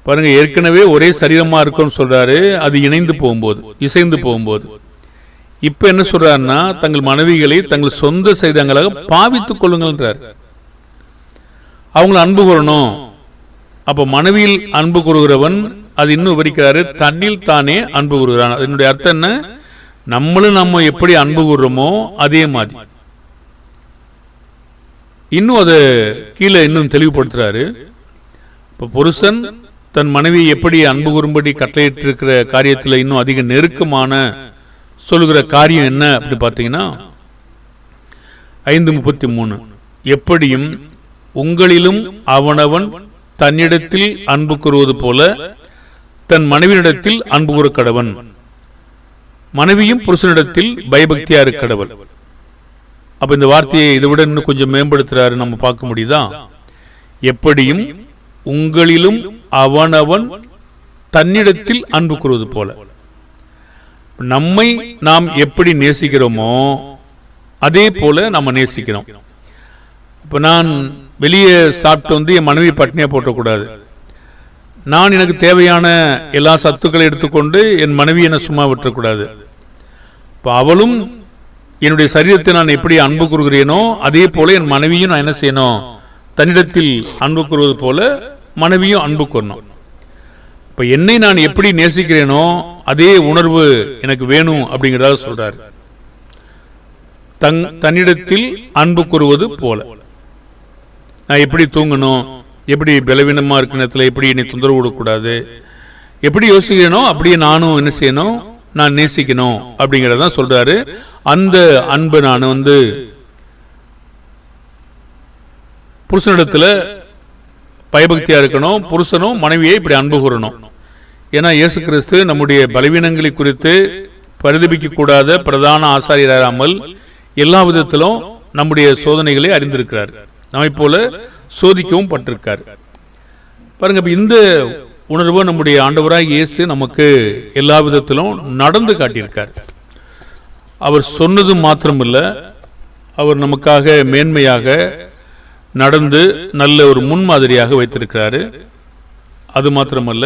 பாருங்க, ஏற்கனவே ஒரே சரீரமா இருக்கும்னு சொல்றாரு. அது இணைந்து போகும்போது, இசைந்து போகும்போது, இப்ப என்ன சொல்றாருன்னா, தங்கள் மனைவிகளை தங்கள் சொந்த சரீரங்களாக பாவித்துக் கொள்ளுங்கள்ன்றார். அவங்களை அன்பு கூறணும். அப்ப மனைவியில் அன்பு கூறுகிறவன், அது இன்னும் விவரிக்கிறாரு, தன்னில் தானே அன்பு கூறுகிறான். அதனுடைய அர்த்தம் என்ன? நம்ம எப்படி அன்பு கூறுறோமோ அதே மாதிரி. இன்னும் அதை கீழே இன்னும் தெளிவுபடுத்துறாரு. இப்ப புருஷன் தன் மனைவி எப்படி அன்பு கூறும்படி கட்டளையிட்டு இருக்கிற காரியத்தில் இன்னும் அதிக நெருக்கமான சொல்லுகிற காரியம் என்ன அப்படி பார்த்தீங்கன்னா, 5:33 எப்படியும் உங்களிலும் அவனவன் தன்னிடத்தில் அன்பு கூறுவது போல தன் மனைவியிடத்தில் அன்பு கூற கடவன், மனைவியும் புருஷனிடத்தில் பயபக்தியா இருக்க கடவள். அப்ப இந்த வார்த்தையை இதை விட இன்னும் கொஞ்சம் மேம்படுத்துறாரு, நம்ம பார்க்க முடியுதா? எப்படியும் உங்களிலும் அவனவன் தன்னிடத்தில் அன்பு கூறுவது போல. நம்மை நாம் எப்படி நேசிக்கிறோமோ அதே போல நம்ம நேசிக்கிறோம். இப்ப நான் வெளியே சாப்பிட்டு வந்து என் மனைவி பட்டினியா போட்டக்கூடாது. நான் எனக்கு தேவையான எல்லா சத்துக்களை எடுத்துக்கொண்டு என் மனைவி என்ன சும்மா விட்டுறக்கூடாது. இப்போ அவளும் என்னுடைய சரீரத்தை நான் எப்படி அன்பு கூறுகிறேனோ அதே போல என் மனைவியும் நான் என்ன செய்யணும்? தன்னிடத்தில் அன்பு கூறுவது போல மனைவியும் அன்பு கூறணும். இப்ப என்னை நான் எப்படி நேசிக்கிறேனோ அதே உணர்வு எனக்கு வேணும் அப்படிங்கிறதாக சொல்றாரு. தன்னிடத்தில் அன்பு கூறுவது போல. நான் எப்படி தூங்கணும், எப்படி பலவீனமா இருக்க நேரத்தில் எப்படி என்னை தொந்தரவு கொடுக்கூடாது, எப்படி யோசிக்கிறேனோ அப்படியே நானும் என்ன செய்யணும்? நான் நேசிக்கணும் அப்படிங்கிறதான் சொல்றாரு. அந்த அன்பு நான் புருஷனிடத்துல பயபக்தியா இருக்கணும். புருஷனும் மனைவியை இப்படி அன்பு கூறணும். ஏன்னா இயேசு கிறிஸ்து நம்முடைய பலவீனங்களை குறித்து பரிதபிக்க கூடாத பிரதான ஆசாரியராமல் எல்லா விதத்திலும் நம்முடைய சோதனைகளை அறிந்திருக்கிறார். நம்மை போல சோதிக்கவும் பட்டிருக்கார். பாருங்க, இந்த உணர்வு நம்முடைய ஆண்டவராய் இயேசு நமக்கு எல்லா விதத்திலும் நடந்து காட்டியிருக்கார். அவர் சொன்னது மாத்திரமில்ல, அவர் நமக்காக மேன்மையாக நடந்து நல்ல ஒரு முன்மாதிரியாக வைத்திருக்கிறாரு. அது மாத்திரமல்ல,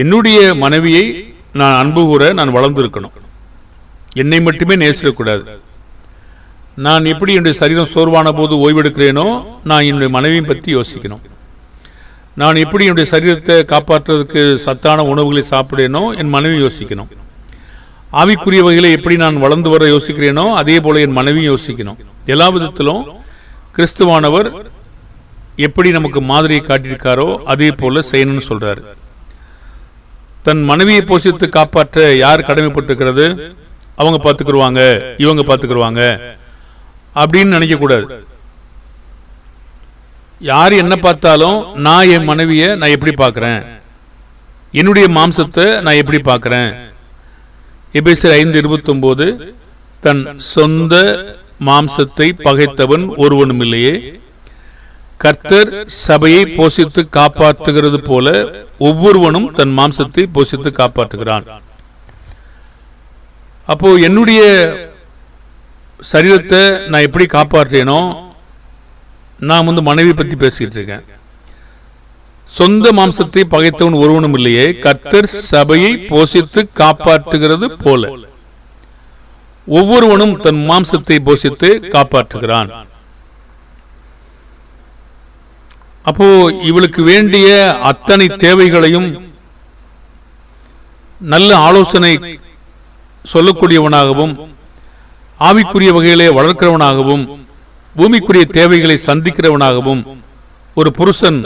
என்னுடைய மனைவியை நான் அன்பு கூற நான் வளர்ந்திருக்கணும். என்னை மட்டுமே நேசிக்கக்கூடாது. நான் எப்படி என்னுடைய சரீரம் சோர்வான போது ஓய்வெடுக்கிறேனோ நான் என்னுடைய மனைவியை பற்றி யோசிக்கணும். நான் எப்படி என்னுடைய சரீரத்தை காப்பாற்றுவதற்கு சத்தான உணவுகளை சாப்பிடேனோ என் மனைவி யோசிக்கணும். ஆவிக்குரிய வகையில் எப்படி நான் வளர்ந்து வர யோசிக்கிறேனோ அதே போல என் மனைவி யோசிக்கணும். எல்லா விதத்திலும் கிறிஸ்துவானவர் எப்படி நமக்கு மாதிரியை காட்டியிருக்காரோ அதே போல செய்யணும்னு சொல்றாரு. தன் மனைவியை போஷித்து காப்பாற்ற யார் கடமைப்பட்டிருக்கிறது? அவங்க பார்த்துக்குருவாங்க, இவங்க பார்த்துக்குருவாங்க அப்படின்னு நினைக்க கூடாது. யார் என்ன பார்த்தாலும் நான் என் மனைவியை நான் எப்படி பார்க்கிறேன், என்னுடைய மாம்சத்தை நான் எப்படி பார்க்கிறேன். எபேசியர் 5:29 தன் சொந்த மாம்சத்தை பகைத்தவன் ஒருவனும் இல்லையே, கர்த்தர் சபையை போஷித்து காப்பாற்றுகிறது போல ஒவ்வொருவனும் தன் மாம்சத்தை போஷித்து காப்பாற்றுகிறான். அப்போ என்னுடைய சரீரத்தை நான் எப்படி காப்பாற்றேனோ, நான் மனைவி பற்றி பேசிக்கிட்டு இருக்கேன். சொந்த மாம்சத்தை பகைத்தவன் ஒருவனும் இல்லையே, கர்த்தர் சபையை போஷித்து காப்பாற்றுகிறது போல ஒவ்வொருவனும் தன் மாம்சத்தை போஷித்து காப்பாற்றுகிறான். அப்போ இவளுக்கு வேண்டிய அத்தனை தேவைகளையும் நல்ல ஆலோசனை சொல்லக்கூடியவனாகவும், ஆவிக்குரிய வகையிலே வளர்க்கிறவனாகவும், பூமிக்குரிய தேவைகளை சந்திக்கிறவனாகவும் ஒரு புருஷன்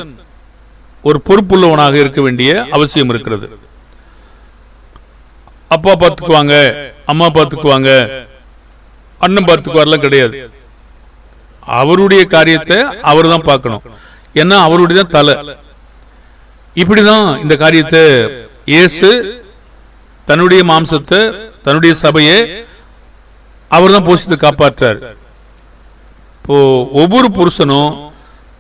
ஒரு பொறுப்புள்ளவனாக இருக்க வேண்டிய அவசியம் இருக்கிறது. அப்பா பார்த்துக்குவாங்க, அம்மா பார்த்துக்குவாங்க, அண்ணன் பார்த்துக்குவார்லாம் கிடையாது. அவருடைய காரியத்தை அவர் தான் பார்க்கணும். ஏன்னா அவருடைய தான் தலை. இப்படிதான் இந்த காரியத்தை இயேசு தன்னுடைய மாம்சத்தை, தன்னுடைய சபையை அவர் தான் போஷித்து காப்பாற்றார். இப்போ ஒவ்வொரு புருஷனும்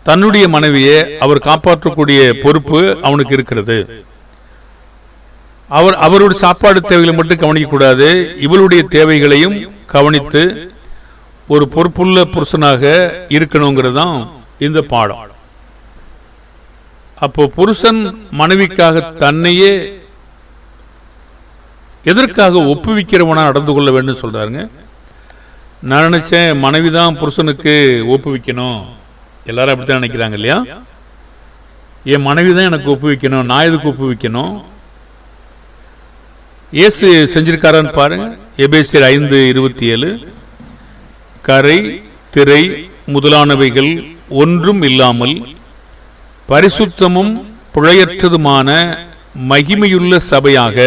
தன்னுடைய மனைவியை அவர் காப்பாற்றக்கூடிய பொறுப்பு அவனுக்கு இருக்கிறது. அவருடைய சாப்பாடு தேவைகளை மட்டும் கவனிக்க கூடாது, இவளுடைய தேவைகளையும் கவனித்து ஒரு பொறுப்புள்ள புருஷனாக இருக்கணுங்கிறது தான் இந்த பாடம். அப்போ புருஷன் மனைவிக்காக தன்னையே எதற்காக ஒப்புவிக்கிறவனா நடந்து கொள்ள வேண்டும் சொல்றாருங்க. நான் நினைச்சேன் மனைவிதான் புருஷனுக்கு ஒப்புவிக்கணும், எல்லாரும் அப்படித்தான் நினைக்கிறாங்க இல்லையா? என் மனைவிதான் எனக்கு ஒப்புவிக்கணும், நான் எதுக்கு ஒப்புவிக்கணும்? இயேசு செஞ்சிருக்காரான்னு பாருங்க. எபேசியர் 5:27, கரை திரை முதலானவைகள் ஒன்றும் இல்லாமல் பரிசுத்தமும் பிழையற்றதுமான மகிமையுள்ள சபையாக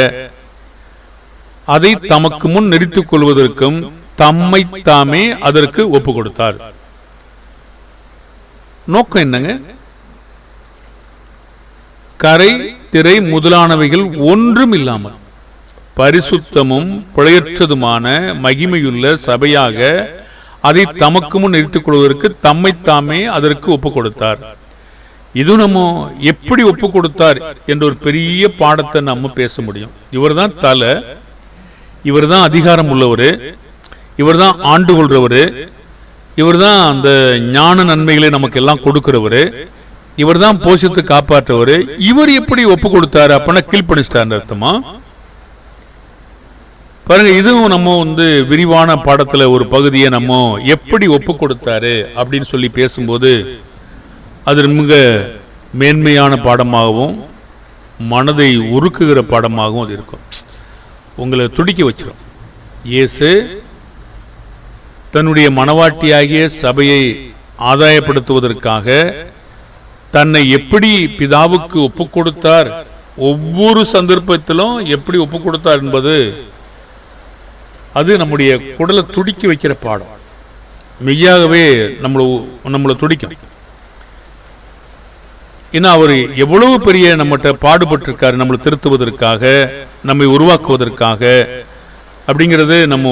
அதை தமக்கு முன் நிறுத்திக் கொள்வதற்கும் தம்மை தாமே அதற்கு ஒப்பு கொடுத்தார். நோக்கம் என்னங்க? கரை திரை முதலானவைகள் ஒன்றும் இல்லாமல் பரிசுத்தமும் பிழையற்றதுமான மகிமையுள்ள சபையாக அதை தமக்கு முன் நிறுத்திக் கொள்வதற்கு தம்மை தாமே அதற்கு ஒப்பு கொடுத்தார். இது நம்ம எப்படி ஒப்பு கொடுத்தார் என்ற ஒரு பெரிய பாடத்தை நம்ம பேச முடியும். இவர் தான் தலை, இவர் தான் அதிகாரம் உள்ளவர், இவர் தான் ஆண்டு கொள்றவர், இவர் தான் அந்த ஞான நன்மைகளை நமக்கு எல்லாம் கொடுக்கிறவர், இவர் தான் போஷித்து காப்பாற்றவர். இவர் எப்படி ஒப்பு கொடுத்தாரு? அப்படின்னா கீழ்ப்படிச்சிட்டார் அர்த்தமா? பாருங்க, இதுவும் நம்ம விரிவான பாடத்துல ஒரு பகுதியை நம்ம எப்படி ஒப்பு கொடுத்தாரு அப்படின்னு சொல்லி பேசும்போது அது மிக மேன்மையான பாடமாகவும் மனதை உருக்குகிற பாடமாகவும் அது இருக்கும். உங்களை துடிக்க வச்சிடும். இயேசு தன்னுடைய மனவாட்டியாகிய சபையை ஆதாயப்படுத்துவதற்காக தன்னை எப்படி பிதாவுக்கு ஒப்பு கொடுத்தார், ஒவ்வொரு சந்தர்ப்பத்திலும் எப்படி ஒப்பு கொடுத்தார் என்பது அது நம்முடைய குடலை துடிக்க வைக்கிற பாடம். மெய்யாகவே நம்மளை துடிக்கும். ஏன்னா அவர் எவ்வளவு பெரிய நம்மகிட்ட பாடுபட்டிருக்காரு, நம்மளை திருத்துவதற்காக, நம்மை உருவாக்குவதற்காக. அப்படிங்கிறது நம்ம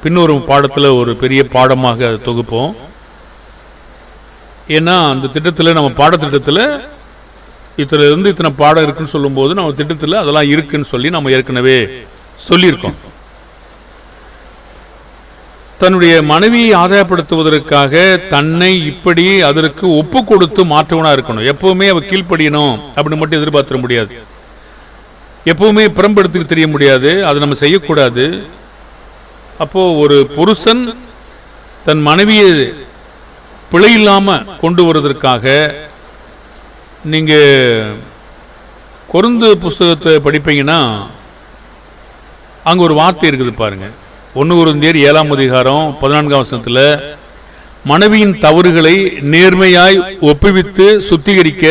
பின்னொரு பாடத்தில் ஒரு பெரிய பாடமாக தொகுப்போம். ஏன்னா அந்த திட்டத்தில், நம்ம பாடத்திட்டத்தில் இத்தனை பாடம் இருக்குன்னு சொல்லும்போது நம்ம திட்டத்தில் அதெல்லாம் இருக்குன்னு சொல்லி நம்ம ஏற்கனவே சொல்லியிருக்கோம். தன்னுடைய மனைவியை ஆதாயப்படுத்துவதற்காக தன்னை இப்படி அதற்கு ஒப்பு கொடுத்து மாற்றவனா இருக்கணும். எப்பவுமே அவ கீழ்ப்படியணும் அப்படின்னு மட்டும் எதிர்பார்த்திட முடியாது. எப்பவுமே புறம்பெடுத்துக்கு தெரிய முடியாது. அது நம்ம செய்யக்கூடாது. அப்போ ஒரு புருஷன் தன் மனைவியை பிழை இல்லாம கொண்டு வருவதற்காக, நீங்க கொரிந்து புஸ்தகத்தை படிப்பீங்கன்னா அங்க ஒரு வார்த்தை இருக்குது பாருங்க. 1 கொரிந்தியர் 7:14 மனைவியின் தவறுகளை நேர்மையாய் ஒப்புவித்து சுத்திகரிக்க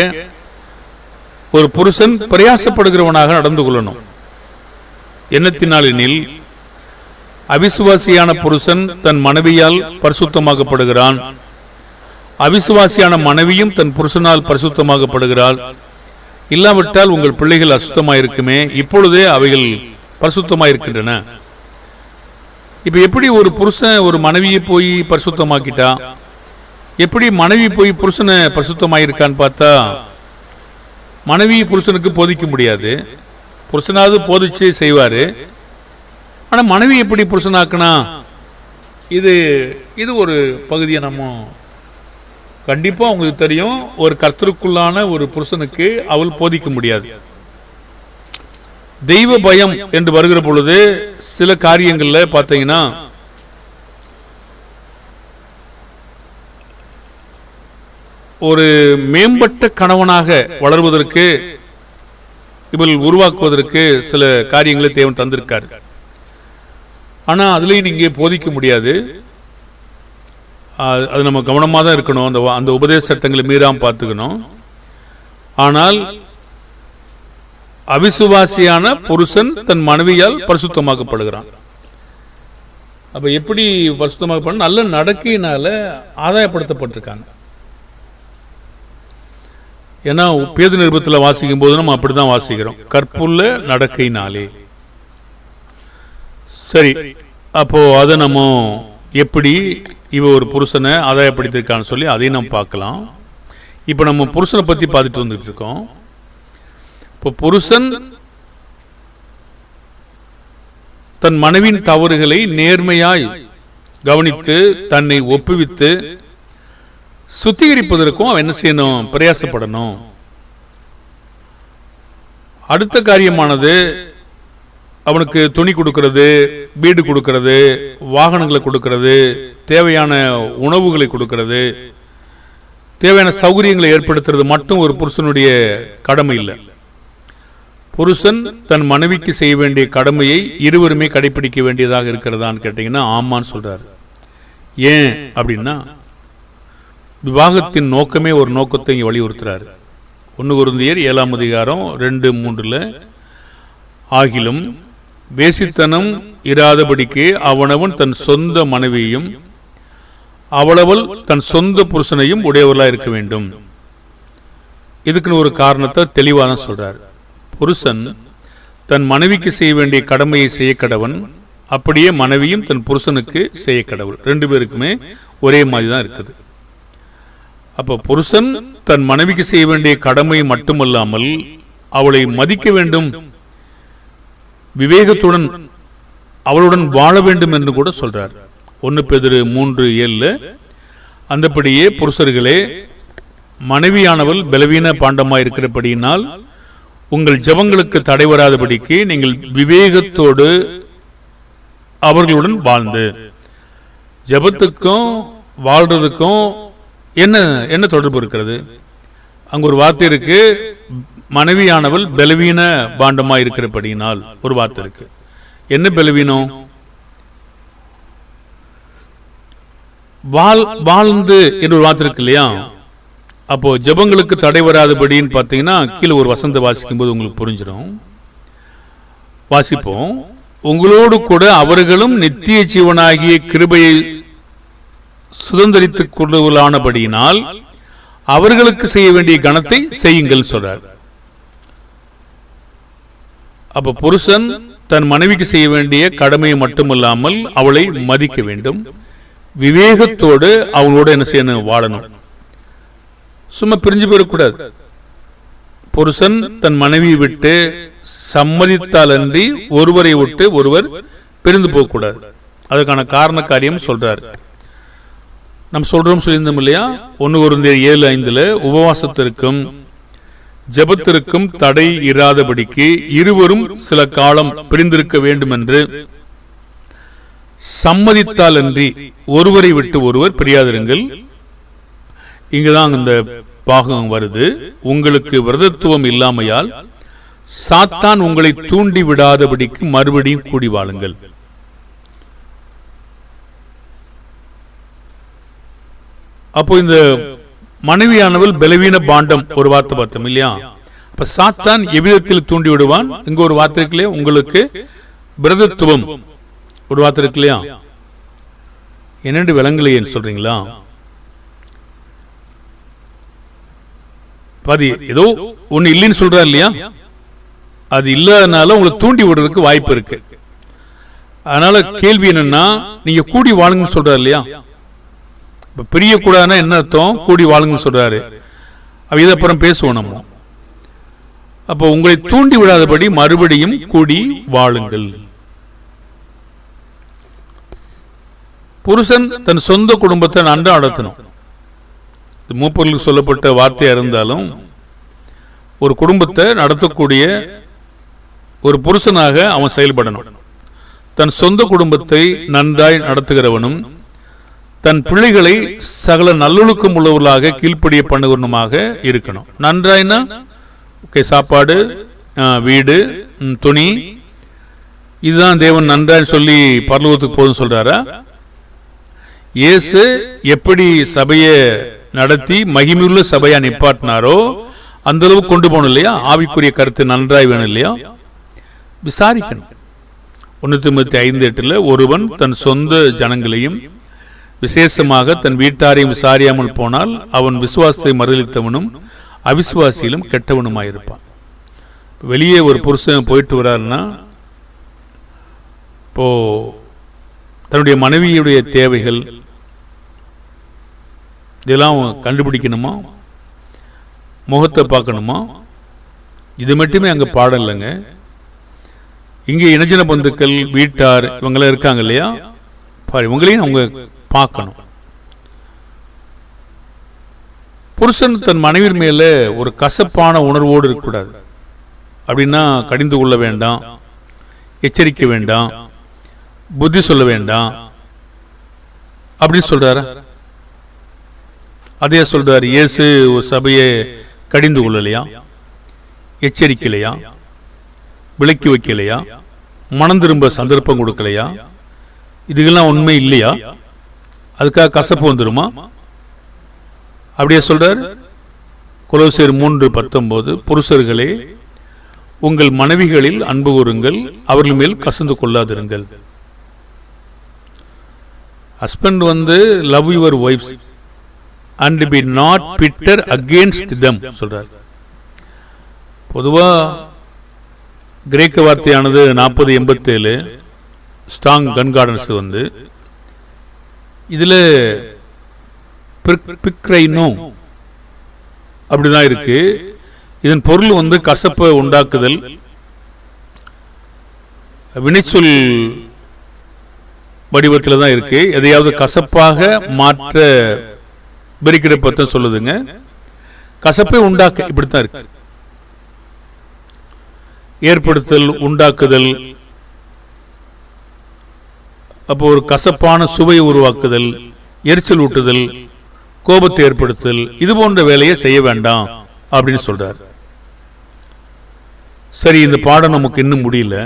ஒரு புருஷன் பிரயாசப்படுகிறவனாக நடந்து கொள்ளணும். எண்ணத்தினாலெனில் அவிசுவாசியான புருஷன் தன் மனைவியால் பரிசுத்தமாக்கப்படுகிறான், அவிசுவாசியான மனைவியும் தன் புருஷனால் பரிசுத்தமாக்கப்படுகிறாள். இல்லாவிட்டால் உங்கள் பிள்ளைகள் அசுத்தமாயிருக்குமே, இப்பொழுதே அவைகள் பரிசுத்தமாயிருக்கின்றன. இப்ப எப்படி ஒரு புருஷன் ஒரு மனைவியை போய் பரிசுத்தமாக்கிட்டா, எப்படி மனைவி போய் புருஷனை பரிசுத்தமாயிருக்கான்னு பார்த்தா, மனைவி புருஷனுக்கு போதிக்க முடியாது. புருஷனாவது போதிச்சு செய்வாரு. ஆனா மனைவி எப்படி புருஷனாக்குனா இது இது ஒரு பகுதியை நம்ம கண்டிப்பாக உங்களுக்கு தெரியும். ஒரு கர்த்தருக்குள்ளான ஒரு புருஷனுக்கு அவள் போதிக்க முடியாது. தெய்வ பயம் என்று வருகிற பொழுது சில காரியங்களில் பார்த்தீங்கன்னா ஒரு மேம்பட்ட கணவனாக வளர்வதற்கு இவள் உருவாக்குவதற்கு சில காரியங்களை தேவன் தந்திருக்காரு. ஆனால் அதுலேயும் நீங்கள் போதிக்க முடியாது. அது நம்ம கவனமாக தான் இருக்கணும். அந்த உபதேச சட்டங்களை மீறாமல் பார்த்துக்கணும். ஆனால் அவிசுவாசியான புருஷன் தன் மனைவியால் பரிசுத்தமாக்கப்படுகிறான். அப்போ எப்படி பரிசுத்தமாக்கப்பட? நல்ல நடக்கையினால ஆதாயப்படுத்தப்பட்டிருக்காங்க. ஏன்னா பேது நிருபத்தில் வாசிக்கும் போது நம்ம அப்படிதான் வாசிக்கிறோம், கற்புள்ள நடக்கையினாலே. சரி, அப்போ அதை நம்ம எப்படி இவ ஒரு புருஷனை ஆதாயப்படுத்திருக்கான்னு சொல்லி அதையும் நம்ம பார்க்கலாம். இப்போ நம்ம புருஷனை பற்றி பார்த்துட்டு வந்துட்டு இருக்கோம். இப்போ புருஷன் தன் மனைவியின் தவறுகளை நேர்மையாய் கவனித்து தன்னை ஒப்புவித்து சுத்திகரிப்பதற்கும் அவன் என்ன செய்யணும்? பிரயாசப்படணும். அடுத்த காரியமானது அவனுக்கு துணி கொடுக்கிறது, வீடு கொடுக்கிறது, வாகனங்களை கொடுக்கிறது, தேவையான உணவுகளை கொடுக்கிறது, தேவையான சௌகரியங்களை ஏற்படுத்துறது மட்டும் ஒரு புருஷனுடைய கடமை இல்லை. புருஷன் தன் மனைவிக்கு செய்ய வேண்டிய கடமையை இருவருமே கடைபிடிக்க வேண்டியதாக இருக்கிறதான்னு கேட்டீங்கன்னா ஆமான்னு சொல்றாரு. ஏன் அப்படின்னா விவாகத்தின் நோக்கமே ஒரு நோக்கத்தை இங்கே வலியுறுத்துறாரு. 1 கொரிந்தியர் 7ஆம் அதிகாரம் 2-3 ஆகிலும் வேசித்தனம் இராதபடிக்கு அவனவன் தன் சொந்த மனைவியையும் அவளவள் தன் சொந்த புருஷனையும் உடையவர்களாக இருக்க வேண்டும். இதுக்குன்னு ஒரு காரணத்தை தெளிவாக சொல்றார். புருஷன் தன் மனைவிக்கு செய்ய வேண்டிய கடமையை செய்ய கடவன், அப்படியே மனைவியும் தன் புருஷனுக்கு செய்ய கடவுள். 2 பேருக்குமே ஒரே மாதிரி தான் இருக்குது. அப்போ புருஷன் தன் மனைவிக்கு செய்ய வேண்டிய கடமை மட்டுமல்லாமல் அவளை மதிக்க வேண்டும், விவேகத்துடன் அவளுடன் வாழ வேண்டும் என்று கூட சொல்றார். 1 பேதுரு 3:7 அந்தபடியே புருஷர்களே, மனைவியானவள் பலவீன பாண்டமாய் இருக்கிறபடியினால் உங்கள் ஜெபங்களுக்கு தடை வராதபடிக்கு நீங்கள் விவேகத்தோடு அவர்களுடன் வாழ்ந்து. ஜெபத்துக்கும் வாழ்றதுக்கும் என்ன தொடர்பு இருக்கிறது? அங்க ஒரு வார்த்தை இருக்கு, மனைவியானவள் பலவீன பாண்டமாய் இருக்கிறபடியினால் ஒரு வார்த்தை இருக்கு. என்ன பலவீனம்? வாழ்ந்து என்று ஒரு வார்த்தை இருக்கு இல்லையா? அப்போ ஜெபங்களுக்கு தடை வராதபடின்னு பார்த்தீங்கன்னா கீழே ஒரு வசந்த வாசிக்கும் போது உங்களுக்கு புரிஞ்சிடும். வாசிப்போம். உங்களோடு கூட அவர்களும் நித்திய ஜீவனாகிய கிருபையை சுதந்திரித்துக் கொள்ளுவலானபடியினால் அவர்களுக்கு செய்ய வேண்டிய கணத்தை செய்யுங்கள் சொல்றார். அப்ப புருஷன் தன் மனைவிக்கு செய்ய வேண்டிய கடமையை மட்டுமல்லாமல் அவளை மதிக்க வேண்டும், விவேகத்தோடு அவங்களோட என்ன செய்யணும்? வாழணும். சும்மா பிரிஞ்சு போயிடக்கூடாது. புருஷன் தன் மனைவியை விட்டு சம்மதித்தால் அன்றி ஒருவரை விட்டு ஒருவர் பிரிந்து போகக்கூடாது. அதுக்கான காரண காரியம் சொல்றாரு. நம்ம சொல்றோம் சொல்லியிருந்தோம் இல்லையா? 1 கொரிந்தியர் 7:5 உபவாசத்திற்கும் ஜெபத்திற்கும் தடை இராதபடிக்கு இருவரும் சில காலம் பிரிந்திருக்க வேண்டும் என்று சம்மதித்தால் அன்றி ஒருவரை விட்டு ஒருவர் பிரியாதிருங்கள். இங்குதான் இந்த பாகம் வருது. உங்களுக்கு விரதத்துவம் இல்லாமையால் சாத்தான் உங்களை தூண்டி விடாதபடிக்கு மறுபடியும் கூடி வாழுங்கள். அப்போ இந்த மனைவியானவள் பலவீன பாண்டம் ஒரு வார்த்தை பார்த்தோம் இல்லையா? அப்ப சாத்தான் எவ்விதத்தில் தூண்டி விடுவான்? இங்க ஒரு வார்த்தை இருக்கு இல்லையா? உங்களுக்கு விரதத்துவம் ஒரு வார்த்தை இருக்கு இல்லையா? என்னென்று விளங்கலையேன்னு சொல்றீங்களா? பாதி ஏதோ ஒண்ணு இல்லைன்னு சொல்றாரு இல்லையா? அது இல்லாதனால உங்களை தூண்டி விடுறதுக்கு வாய்ப்பு இருக்கு. அதனால கேள்வி என்னன்னா, நீங்க கூடி வாழுங்கன்னு சொல்றாரு இல்லையா? பிரிய கூடாதுன்னா என்ன அர்த்தம்? கூடி வாழுங்கன்னு சொல்றாரு. இது அப்புறம் பேசுவோம் நம்ம. அப்போ உங்களை தூண்டி விடாதபடி மறுபடியும் கூடி வாழுங்கள். புருஷன் தன் சொந்த குடும்பத்தை நன்றா நடத்தணும். மூப்பர்களுக்கு சொல்லப்பட்ட வார்த்தையா இருந்தாலும் ஒரு குடும்பத்தை நடத்தக்கூடிய ஒரு புருஷனாக அவன் செயல்படணும். தன் சொந்த குடும்பத்தை நன்றாய் நடத்துகிறவனும் தன் பிள்ளைகளை சகல நல்லொழுக்கம் உள்ளவர்களாக கீழ்ப்படிய பண்ணுகிறவனுமாக இருக்கணும். நன்றாய்னா சாப்பாடு, வீடு, துணி, இதுதான் தேவன் நன்றாய் சொல்லி பரலோகத்துக்கு போதும் சொல்றாரா? இயேசு எப்படி சபையை நடத்தி மகிமையுள்ள சபையா நிப்பாட்டினாரோ அந்த அளவு கொண்டு போகணும் இல்லையா? ஆவிக்குரிய கருத்து நன்றாய் வேணும் இல்லையா? விசாரிக்கணும். 1 தீமோத்தேயு 5:8 ஒருவன் தன் சொந்த ஜனங்களையும் விசேஷமாக தன் வீட்டாரையும் விசாரியாமல் போனால் அவன் விசுவாசத்தை மறுதலித்தவனும் அவிசுவாசியிலும் கெட்டவனுமாயிருப்பான். வெளியே ஒரு புருஷன் போயிட்டு வர்றாருன்னா இப்போ தன்னுடைய மனைவியுடைய தேவைகள் இதெல்லாம் கண்டுபிடிக்கணுமா? முகத்தை பார்க்கணுமா? இது மட்டுமே அங்கே பாடம் இல்லைங்க. இங்கே இனஜன பந்துக்கள், வீட்டார், இவங்களாம் இருக்காங்க இல்லையா? இவங்களையும் அவங்க பார்க்கணும். புருஷன் தன் மனைவி மேல ஒரு கசப்பான உணர்வோடு இருக்கக்கூடாது. அப்படின்னா கடிந்து கொள்ள வேண்டாம், எச்சரிக்க வேண்டாம், புத்தி சொல்ல வேண்டாம் அப்படின்னு சொல்றாரு. அதே சொல்றாரு. இயேசு ஒரு சபையை கடிந்து கொள்ளலையா, எச்சரிக்கலையா, விலக்கி வைக்கலையா, மனம் திரும்ப சந்தர்ப்பம் கொடுக்கலையா? இதுக்கெல்லாம் உண்மை இல்லையா? அதுக்காக கசப்பு வந்துருமா? அப்படியே சொல்றாரு. கொலோசியர் 3:19 புருஷர்களே உங்கள் மனைவிகளில் அன்பு கூறுங்கள், அவர்கள் மேல் கசந்து கொள்ளாதிருங்கள். Husband love your wives and be not bitter against them சொல்றார். பொதுவா கிரேக்க வார்த்தையானது 4087 ஸ்ட்ராங் கன்கார்டன்ஸ் இதுல பிக்ரைனோ அப்படிதான் இருக்கு. இதன் பொருள் கசப்பை உண்டாக்குதல், வினைச்சொல் வடிவத்தில் தான் இருக்கு. எதையாவது கசப்பாக மாற்ற பிரிக்கிற பத்த சொல்லுதுங்க. கசப்பை உண்டாக்க இப்படித்தான் இருக்கு. ஏற்படுத்தல், உண்டாக்குதல், அப்போ ஒரு கசப்பான சுவையை உருவாக்குதல், எரிச்சல் ஊட்டுதல், கோபத்தை ஏற்படுத்தல், இது போன்ற வேலையை செய்ய வேண்டாம் அப்படின்னு சொல்றார். சரி, இந்த பாடம் நமக்கு இன்னும் முடியல.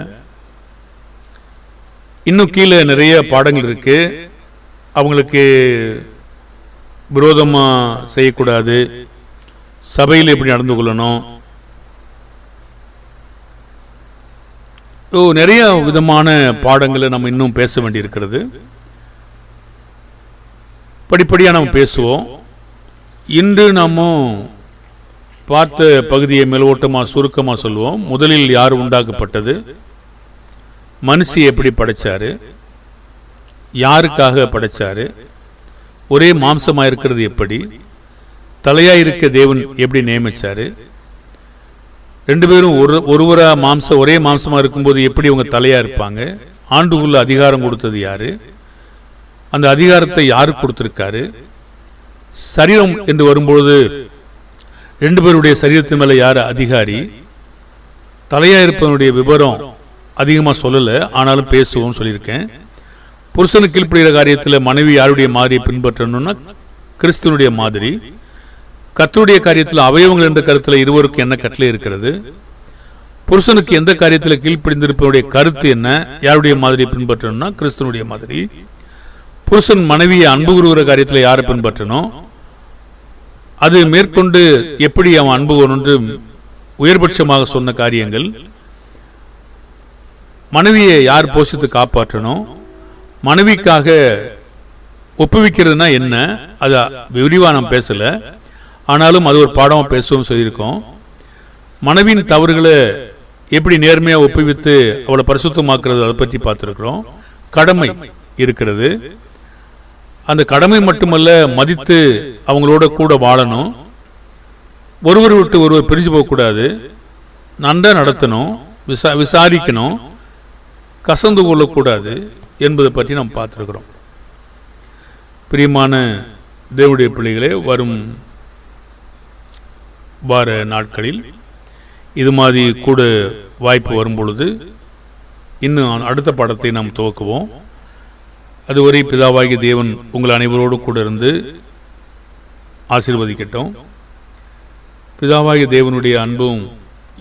இன்னும் கீழே நிறைய பாடங்கள் இருக்கு. அவங்களுக்கு விரோதமா செய்யக்கூடாது, சபையில் எப்படி நடந்து கொள்ளணும், நிறைய விதமான பாடங்களை நம்ம இன்னும் பேச வேண்டியிருக்கிறது. படிப்படியாக நம்ம பேசுவோம். இன்று நம்ம பார்த்த பகுதியை மேலோட்டமாக சுருக்கமாக சொல்லுவோம். முதலில் யார் உண்டாக்கப்பட்டது, மனுஷி எப்படி படைச்சாரு, யாருக்காக படைச்சாரு, ஒரே மாம்சமாக இருக்கிறது எப்படி, தலையாக இருக்க தேவன் எப்படி நியமிச்சாரு, ரெண்டு பேரும் ஒருவரா ஒரே மாம்சமாக இருக்கும்போது எப்படி அவங்க தலையாக இருப்பாங்க, ஆண்டுக்குள்ள அதிகாரம் கொடுத்தது யாரு, அந்த அதிகாரத்தை யாரு கொடுத்திருக்காரு, சரீரம் என்று வரும்பொழுது ரெண்டு பேருடைய சரீரத்தின் மேலே யார் அதிகாரி, தலையாக இருப்பவனுடைய விவரம் அதிகமாக சொல்லலை, ஆனாலும் பேசுவோம் சொல்லியிருக்கேன். புருஷனுக்கு கீழ்ப்படுகிற காரியத்தில் மனைவி யாருடைய மாதிரியை பின்பற்றணும்னா கிறிஸ்துவனுடைய மாதிரி. கர்த்தருடைய காரியத்தில் அவயவங்கள் என்ற கருத்தில் இருவருக்கும் என்ன கட்டளை இருக்கிறது, புருஷனுக்கு எந்த காரியத்தில் கீழ்ப்படிந்திருப்பவனுடைய கருத்து என்ன, யாருடைய மாதிரியை பின்பற்றணும்னா கிறிஸ்துவனுடைய மாதிரி. புருஷன் மனைவியை அன்பு கூறுகிற காரியத்தில் யாரை பின்பற்றணும், அது மேற்கொண்டு எப்படி அவன் அன்பு கூறணும்னு உயர்பட்சமாக சொன்ன காரியங்கள். மனைவியை யார் போஷித்து காப்பாற்றணும், மனைவிக்காக ஒப்புவிக்கிறதுனா என்ன, அது விரிவாக நாம் பேசலை, ஆனாலும் அது ஒரு பாடமாக பேசுவோம் சொல்லியிருக்கோம். மனைவியின் தவறுகளை எப்படி நேர்மையாக ஒப்புவித்து அவளை பரிசுத்தமாக்குறது, அதை பற்றி பார்த்துருக்குறோம். கடமை இருக்கிறது, அந்த கடமை மட்டுமல்ல, மதித்து அவங்களோட கூட வாழணும், ஒருவர் விட்டு ஒருவர் பிரிஞ்சு போகக்கூடாது, நன்றாக நடத்தணும், விசாரிக்கணும், கசந்து கொள்ளக்கூடாது என்பதை பற்றி நாம் பார்த்துருக்குறோம். பிரியமான தேவனுடைய பிள்ளைகளே, வரும் வார நாட்களில் இது மாதிரி கூட வாய்ப்பு வரும் பொழுது இன்னும் அடுத்த பாடத்தை நாம் துவக்குவோம். அதுவரை பிதாவாகிய தேவன் உங்கள் அனைவரோடு கூட இருந்து ஆசீர்வதிக்கட்டும். பிதாவாகிய தேவனுடைய அன்பும்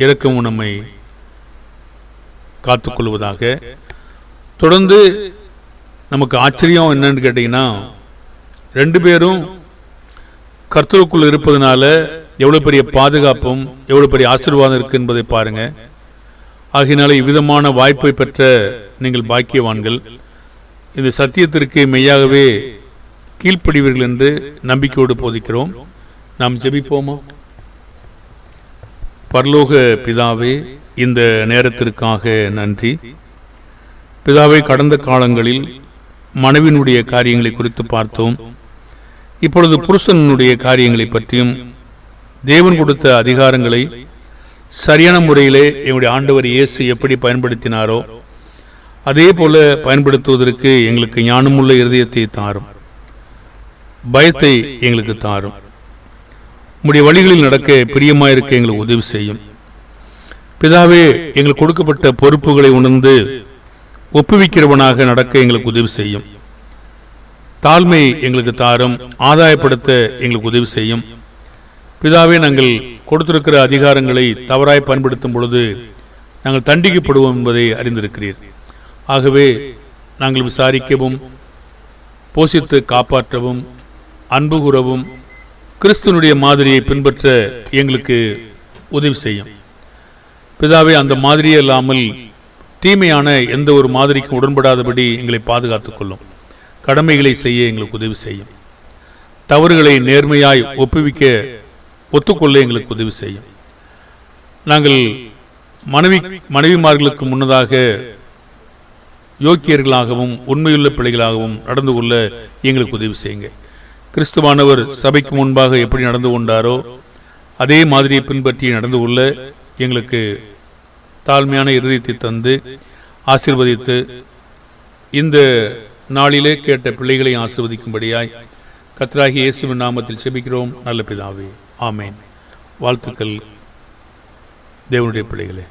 இரக்கமும் நம்மை காத்துக்கொள்வதாக. தொடர்ந்து நமக்கு ஆச்சரியம் என்னன்னு கேட்டீங்கன்னா, 2 பேரும் கர்த்தருக்குள் இருப்பதனால எவ்வளோ பெரிய பாதுகாப்பும் எவ்வளோ பெரிய ஆசீர்வாதம் இருக்கு என்பதை பாருங்க. ஆகினால இவ்விதமான வாய்ப்பை பெற்ற நீங்கள் பாக்கியவான்கள். இந்த சத்தியத்திற்கு மெய்யாகவே கீழ்ப்படிவீர்கள் என்று நம்பிக்கையோடு போதிக்கிறோம். நாம் ஜெபிப்போமா? பரலோக பிதாவே, இந்த நேரத்திற்காக நன்றி. பிதாவே, கடந்த காலங்களில் மனைவியினுடைய காரியங்களை குறித்து பார்த்தோம். இப்பொழுது புருஷனுடைய காரியங்களை பற்றியும் தேவன் கொடுத்த அதிகாரங்களை சரியான முறையிலே எங்களுடைய ஆண்டவர் இயேசு எப்படி பயன்படுத்தினாரோ அதே போல பயன்படுத்துவதற்கு எங்களுக்கு ஞானமுள்ள இருதயத்தை தாரும், பயத்தை எங்களுக்கு தாரும். உம்முடைய வழிகளில் நடக்க பிரியமாயிருக்க எங்களுக்கு உதவி செய்யும். பிதாவே, எங்களுக்கு கொடுக்கப்பட்ட பொறுப்புகளை உணர்ந்து ஒப்புவிக்கிறவனாக நடக்க எங்களுக்கு உதவி செய்யும். தாழ்மை எங்களுக்கு தாரும், ஆதாயப்படுத்த எங்களுக்கு உதவி செய்யும். பிதாவே, நாங்கள் கொடுத்திருக்கிற அதிகாரங்களை தவறாய் பயன்படுத்தும் பொழுது நாங்கள் தண்டிக்கப்படுவோம் என்பதை அறிந்திருக்கிறீர். ஆகவே நாங்கள் விசாரிக்கவும், போஷித்து காப்பாற்றவும், அன்பு கூறவும், கிறிஸ்துவனுடைய மாதிரியை பின்பற்ற எங்களுக்கு உதவி செய்யும். பிதாவே, அந்த மாதிரியே இல்லாமல் தீமையான எந்த ஒரு மாதிரிக்கும் உடன்படாதபடி எங்களை பாதுகாத்துக் கொள்ளும். கடமைகளை செய்ய எங்களுக்கு உதவி செய்யும். தவறுகளை நேர்மையாய் ஒத்துக்கொள்ள எங்களுக்கு உதவி செய்யும். நாங்கள் மனைவிமார்களுக்கு முன்னதாக யோக்கியர்களாகவும் உண்மையுள்ள பிள்ளைகளாகவும் நடந்து கொள்ள எங்களுக்கு உதவி செய்யுங்க. கிறிஸ்துவானவர் சபைக்கு முன்பாக எப்படி நடந்து கொண்டாரோ அதே மாதிரியை பின்பற்றி நடந்து கொள்ள எங்களுக்கு தாழ்மையான இருதயத்தை தந்து ஆசீர்வதித்து இந்த நாளிலே கேட்ட பிள்ளைகளை ஆசீர்வதிக்கும்படியாய் கர்த்தராகிய இயேசுவின் நாமத்தில் செபிக்கிறோம் நல்ல பிதாவே, ஆமேன். வாழ்த்துக்கள் தேவனுடைய பிள்ளைகளே.